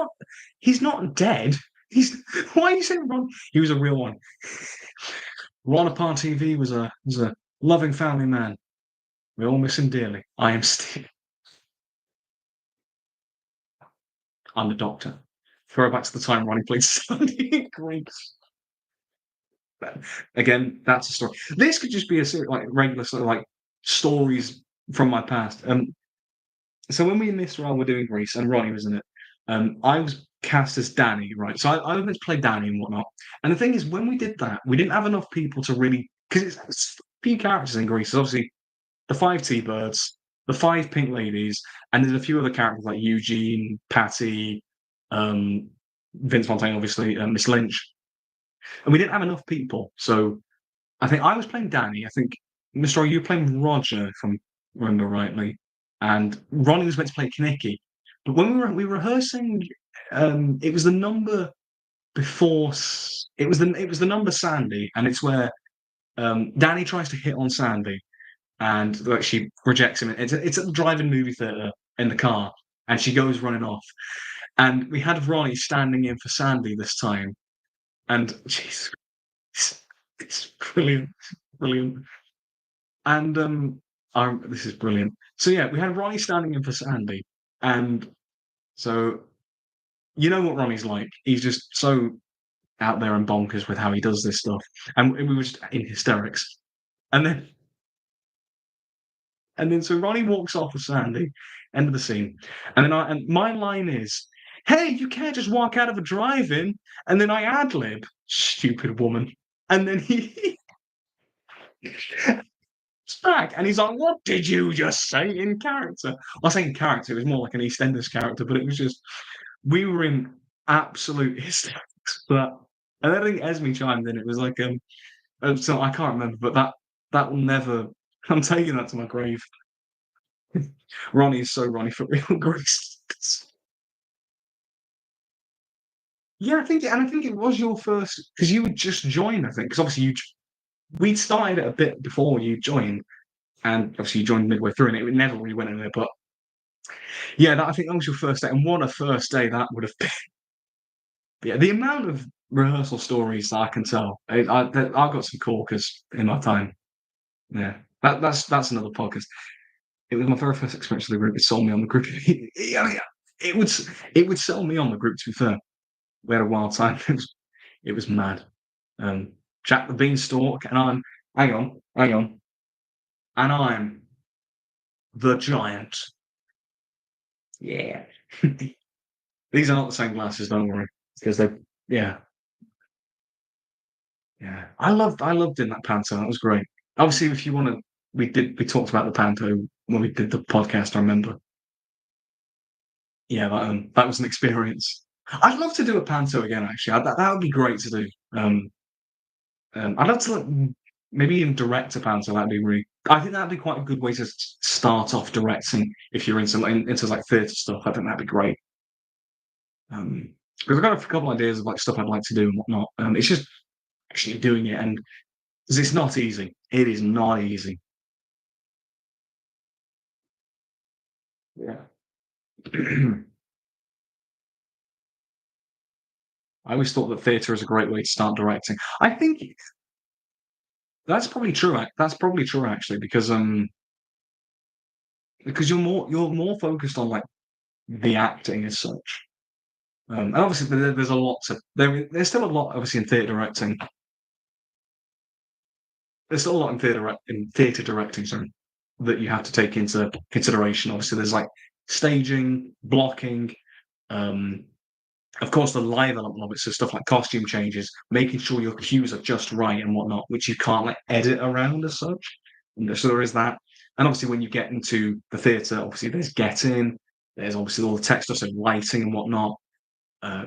not dead. He's why are you saying Ron? He was a real one. Ron upon TV was a loving family man. We all miss him dearly. I am still I'm the doctor. Throwback to the time Ronnie played Sandy in Greece. Again, that's a story. This could just be a series, like regular sort of like stories from my past. So when we and Mr. Al were doing Grease and Ronnie was in it, I was cast as Danny, right? So I was meant to play Danny and whatnot. And the thing is, when we did that, we didn't have enough people to really because it's a few characters in Grease. Obviously, the five T-Birds, the five Pink Ladies, and there's a few other characters like Eugene, Patty, um, Vince Fontaine, obviously, and Miss Lynch. And we didn't have enough people, so I think I was playing Danny. I think Mr. O, you were playing Roger, if I remember rightly, and Ronnie was meant to play Kinnicky. But when we were rehearsing, it was the number before. It was the number Sandy, and it's where Danny tries to hit on Sandy, and like she rejects him. It's at the drive-in movie theater in the car, and she goes running off. And we had Ronnie standing in for Sandy this time, and jeez, it's brilliant, brilliant. And this is brilliant. So yeah, we had Ronnie standing in for Sandy, and so you know what Ronnie's like. He's just so out there and bonkers with how he does this stuff, and we were just in hysterics. And then so Ronnie walks off with Sandy, end of the scene, and my line is, "Hey, you can't just walk out of a drive-in." And then I ad lib, "Stupid woman," and then he back and he's like, "What did you just say in character?" I say in character, it was more like an EastEnders character, but it was just we were in absolute hysterics for that. And then I think Esme chimed in. It was like so I can't remember, but that will never. I'm taking that to my grave. Ronnie is so Ronnie for real, Grace. Yeah, I think it was your first because you had just joined. I think because obviously we'd started it a bit before you joined, and obviously you joined midway through, and it never really went anywhere. But yeah, I think that was your first day, and what a first day that would have been. Yeah, the amount of rehearsal stories that I can tell. I've got some corkers in my time. Yeah, that's another podcast. It was my very first experience of the group. It sold me on the group. Yeah, it would sell me on the group. To be fair, We had a wild time. It was mad. Um, Jack the Beanstalk, and I'm hang on, and I'm the giant. Yeah. These are not the same glasses, don't worry, because they, yeah, yeah. I loved in that panto. That was great. Obviously, if you want to, we talked about the panto when we did the podcast. I remember. Yeah, that was an experience. I'd love to do a panto again. Actually, that would be great to do. I'd love to maybe even direct a panto. That'd be really. I think that'd be quite a good way to start off directing if you're into like theatre stuff. I think that'd be great. Because I've got a couple ideas of like stuff I'd like to do and whatnot. It's just actually doing it, and 'cause it's not easy. It is not easy. Yeah. I always thought that theatre is a great way to start directing. I think that's probably true. That's probably true actually, because you're more focused on like the acting as such. And obviously there's a lot to there's still a lot obviously in theatre directing. There's still a lot in theatre directing, sorry, that you have to take into consideration. Obviously, there's like staging, blocking, um, of course, the live element of it, so stuff like costume changes, making sure your cues are just right and whatnot, which you can't like edit around as such. And so there is that. And obviously, when you get into the theatre, obviously there's getting, there's obviously all the tech stuff, so lighting and whatnot,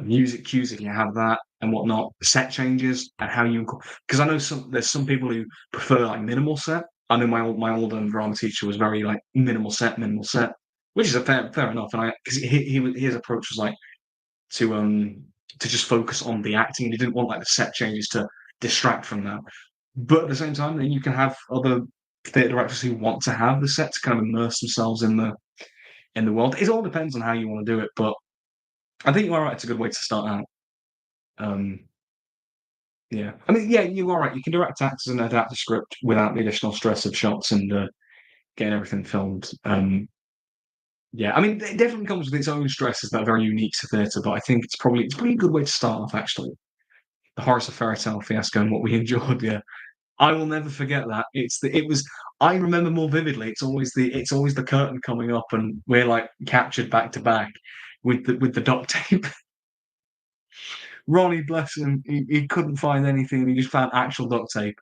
music cues if you have that and whatnot, set changes and how you, because I know there's some people who prefer like minimal set. I know my old drama teacher was very like minimal set, which is a fair enough. And I because his approach was like to just focus on the acting, and he didn't want like the set changes to distract from that. But at the same time, then you can have other theatre directors who want to have the set to kind of immerse themselves in the world. It all depends on how you want to do it, but I think you are right. It's a good way to start out. Um, yeah, I mean, yeah, you are right. You can direct actors and adapt the script without the additional stress of shots and getting everything filmed. Yeah, I mean, it definitely comes with its own stresses that are very unique to theatre. But I think it's probably a good way to start off. Actually, the Horace of Fairy Tale fiasco and what we enjoyed. Yeah, I will never forget that. It was. I remember more vividly. It's always the curtain coming up and we're like captured back to back with the duct tape. Ronnie, bless him, he couldn't find anything, and he just found actual duct tape.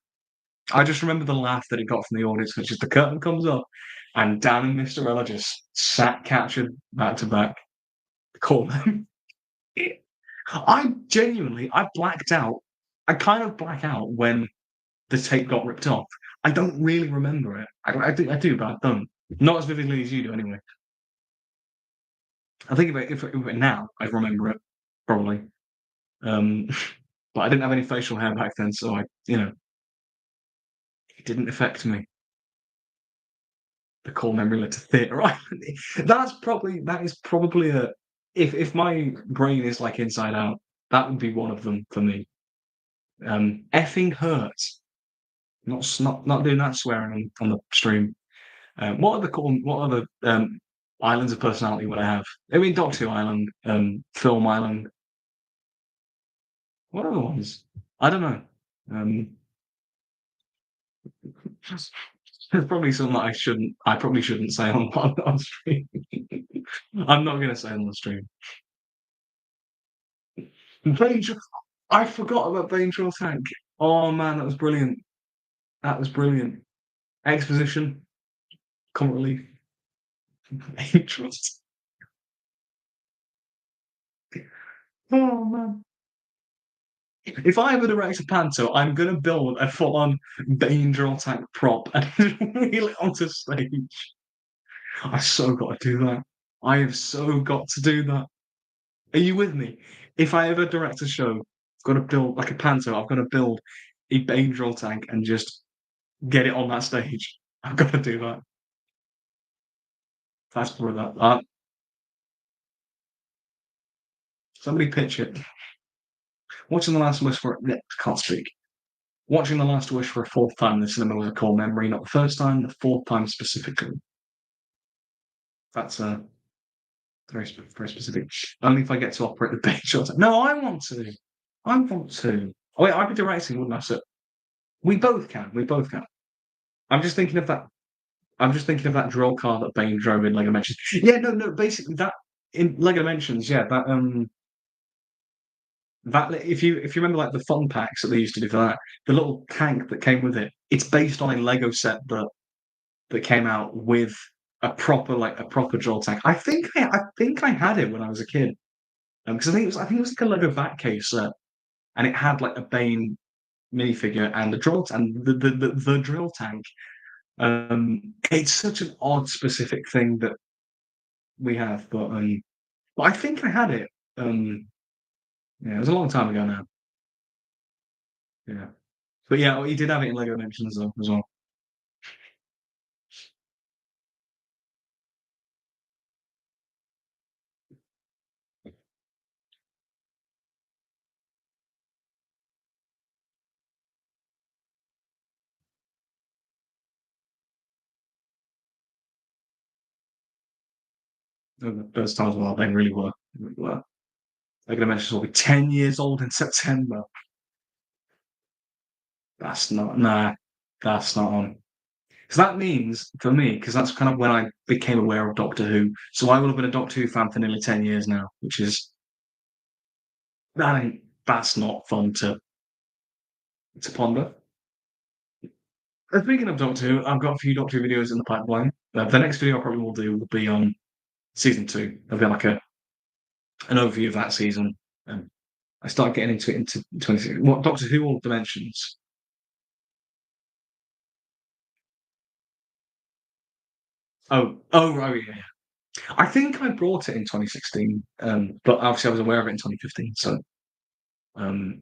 I just remember the laugh that it got from the audience, which is the curtain comes up, and Dan and Mr. Ella just sat captured back to back. Call them. I blacked out. I kind of black out when the tape got ripped off. I don't really remember it. I do, but I don't. Not as vividly as you do, anyway. I think if it now, I remember it probably. Um, but I didn't have any facial hair back then, so it didn't affect me. The core memory led to theatre island. That is probably a if my brain is like inside out, that would be one of them for me. Effing hurt. Not doing that swearing on the stream. What other islands of personality would I have? I mean, Doctor Who Island, Film Island. What other ones? I don't know. Um, there's probably some that I probably shouldn't say on stream. I'm not going to say on the stream. Danger. I forgot about Danger Tank. Oh man, that was brilliant. That was brilliant. Exposition, comic relief. Dangerous. Oh man. If I ever direct a panto, I'm gonna build a full-on Danger Tank prop and wheel it onto stage. I so got to do that. I have so got to do that. Are you with me? If I ever direct a show, I've got to build like a panto. I've got to build a Danger Tank and just get it on that stage. I've got to do that. That's for that. Somebody pitch it. Watching The Last Wish for can't speak. Watching The Last Wish for a fourth time in the cinema was a core memory. Not the first time, the fourth time specifically. That's very specific. Only if I get to operate the bait shots. No, I want to. I want to. Oh, wait, I'd be directing, wouldn't I? So we both can. We both can. I'm just thinking of that. I'm just thinking of that drill car that Bane drove in Lego Dimensions. Yeah, no, no. Basically, that in Lego Dimensions, yeah, that if you remember like the fun packs that they used to do for that, the little tank that came with it, it's based on a Lego set that came out with a proper drill tank. I think I had it when I was a kid because I think it was like a Lego Batcave set, and it had like a Bane minifigure and the drill and the drill tank. It's such an odd specific thing that we have, but I think I had it. Yeah, it was a long time ago now. Yeah, but yeah, he did have it in Lego Dimensions though, as well. Those times well, they really were. They really were. Lego Dimensions will be 10 years old in September. That's not nah. That's not on. So that means for me, because that's kind of when I became aware of Doctor Who. So I will have been a Doctor Who fan for nearly 10 years now, which is that's not fun to ponder. Speaking of Doctor Who, I've got a few Doctor Who videos in the pipeline. The next video I probably will do will be on season two. It'll be like an overview of that season. And I started getting into it into 26. What Doctor Who or Dimensions? Oh, yeah, yeah. I think I brought it in 2016, but obviously I was aware of it in 2015. So, um,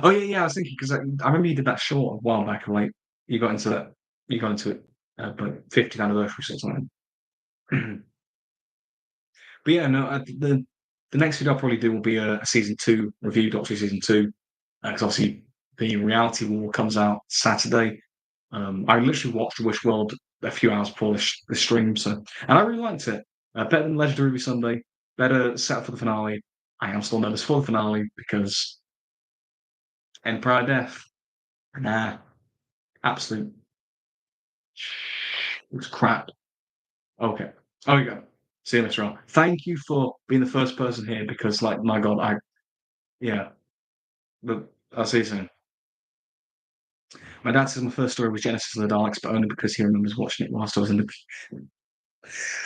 oh yeah, yeah. I was thinking because I remember you did that short a while back, and like you got into that, you got into it, but 50th anniversary or something. But yeah, no, the next video I'll probably do will be a season two review, Doctor Who season two, because obviously the Reality War comes out Saturday. I literally watched Wish World a few hours before the stream, so and I really liked it. Better than Legendary Ruby Sunday, better set up for the finale. I am still nervous for the finale because Empire Death, nah, absolute it was crap. Okay, oh you go. See you later on. Thank you for being the first person here because, like, my God, yeah, but I'll see you soon. My dad says my first story was Genesis of the Daleks, but only because he remembers watching it whilst I was in the.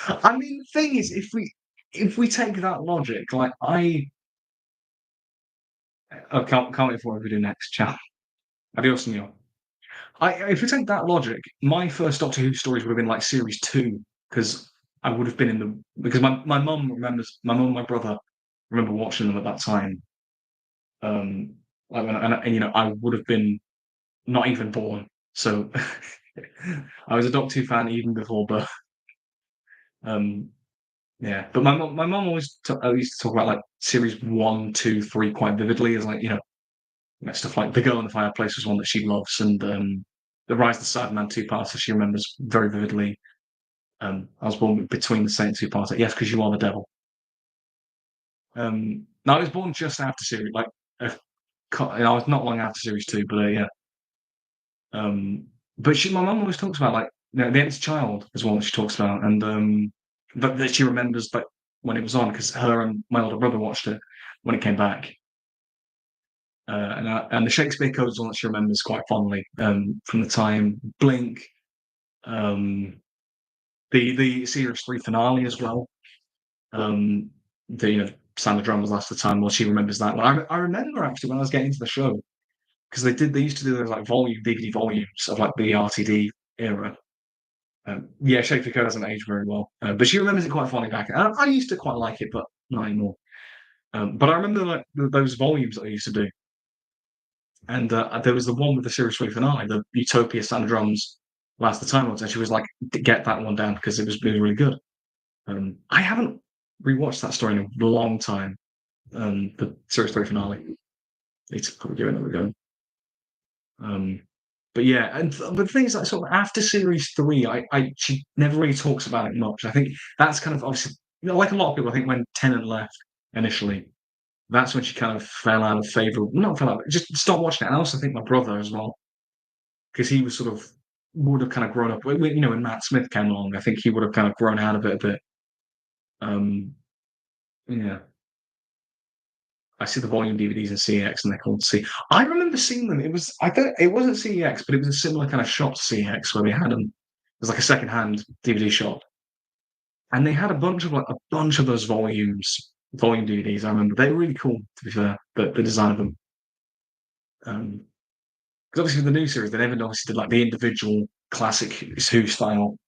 I mean, the thing is, if we take that logic, like can't wait for what we do next. Ciao. Adios, senor. If we take that logic, my first Doctor Who stories would have been like series two because I would have been in the because my mum remembers my mum and my brother remember watching them at that time. Like and you know I would have been not even born, so I was a Doctor Who fan even before birth. Um, Yeah, but my mum always used to talk about like series one, two, three quite vividly as like stuff like The Girl in the Fireplace was one that she loves, and The Rise of the Cyberman two-parter she remembers very vividly. I was born between the same two-parter. Yes, because you are the devil. No, I was born just after series uh, I was not long after series two, but yeah. But my mum always talks about like the Empty Child is one that she talks about, and but that she remembers like when it was on because her and my older brother watched it when it came back. And the Shakespeare Code is one that she remembers quite fondly from the time. Blink, um, the series three finale as well. The Sandra Drum was last the time. Well, she remembers that. I remember actually when I was getting into the show because they used to do those like DVD volumes of like the RTD era. Yeah, Shakespeare Code doesn't age very well, but she remembers it quite fondly back. I used to quite like it, but not anymore. But I remember like those volumes that I used to do. And there was the one with the series three finale, the Utopia Sandra Drums Last the Time Lords, and she was like, "Get that one down because it was really good." I haven't rewatched that story in a long time. The series three finale. Need to probably give it another go. Um, But yeah, but the thing is, like, sort of after series 3, she never really talks about it much. I think that's kind of obviously, like a lot of people, I think when Tennant left initially, that's when she kind of fell out of favour. Not fell out, just stopped watching it. And I also think my brother as well, because he was sort of would have kind of grown up. When Matt Smith came along, I think he would have kind of grown out of it a bit. Um, yeah. I see the volume DVDs in CEX and they're called C. I remember seeing them. It wasn't CEX, but it was a similar kind of shop to CEX where they had them. It was like a second-hand DVD shop, and they had a bunch of those volume DVDs. I remember they were really cool. To be fair, the design of them. Because obviously with the new series, they never obviously did like the individual classic Who style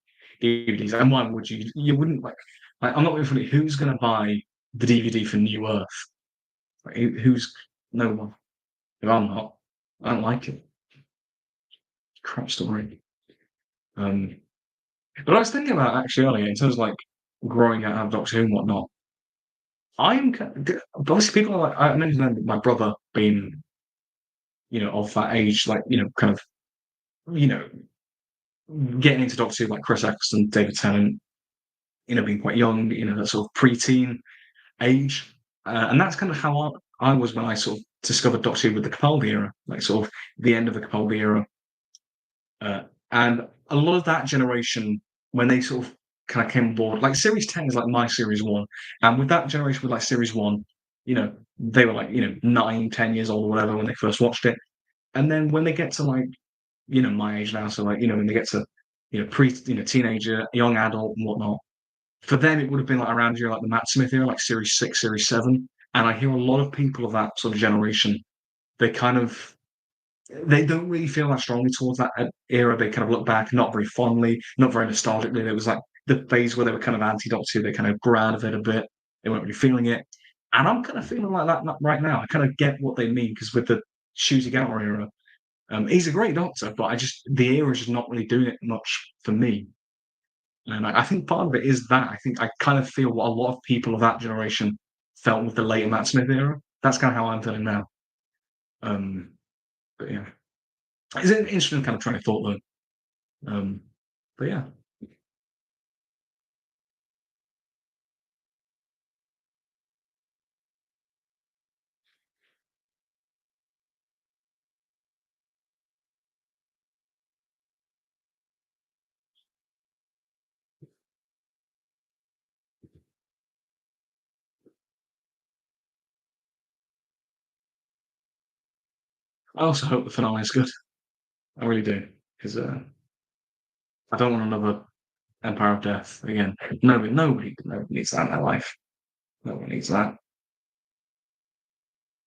DVDs. And why would you? You wouldn't like I'm not being funny. Who's going to buy the DVD for New Earth? Like, who's no one? If I'm not, I don't like it. Crap story. Um, but I was thinking about actually earlier in terms of like growing out of Doctor Who and whatnot. Obviously people are like I mentioned my brother being of that age, like kind of you know getting into Doctor Who like Chris Eccleston, David Tennant, being quite young, that sort of preteen age, and that's kind of how I was when I sort of discovered Doctor Who with the Capaldi era, like sort of the end of the Capaldi era. And a lot of that generation, when they sort of kind of came on board, like Series 10 is like my Series 1. And with that generation, with like Series 1, they were like, 9, 10 years old or whatever when they first watched it. And then when they get to like, my age now, so like, when they get to, teenager, young adult and whatnot, for them, it would have been like around year like the Matt Smith era, like Series 6, Series 7. And I hear a lot of people of that sort of generation, they kind of they don't really feel that strongly towards that era. They kind of look back not very fondly, not very nostalgically. There was like the phase where they were kind of anti-Doctor Who. They kind of grew out of it a bit. They weren't really feeling it. And I'm kind of feeling like that right now. I kind of get what they mean because with the Ncuti Gatwa era, he's a great Doctor, but the era is just not really doing it much for me. And I think part of it is that. I think I kind of feel what a lot of people of that generation felt with the later Matt Smith era. That's kind of how I'm feeling now. Um, but yeah. It's an interesting kind of train of thought, though. But yeah. I also hope the finale is good. I really do, because I don't want another Empire of Death again. Nobody needs that in their life. No one needs that.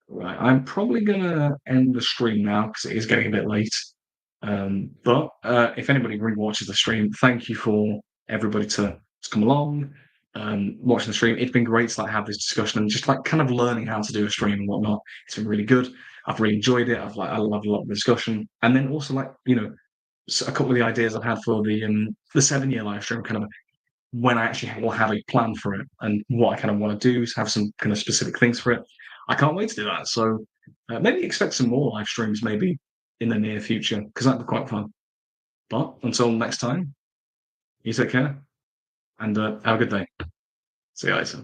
Right, I'm probably gonna end the stream now because it is getting a bit late. But if anybody rewatches the stream, thank you for everybody to come along, watching the stream. It's been great to like have this discussion and just like kind of learning how to do a stream and whatnot. It's been really good. I've really enjoyed it. I love a lot of the discussion, and then also like a couple of the ideas I've had for the 7-year live stream, kind of when I actually will have a plan for it and what I kind of want to do, have some kind of specific things for it. I can't wait to do that. So maybe expect some more live streams maybe in the near future because that'd be quite fun. But until next time, you take care and have a good day. See you later.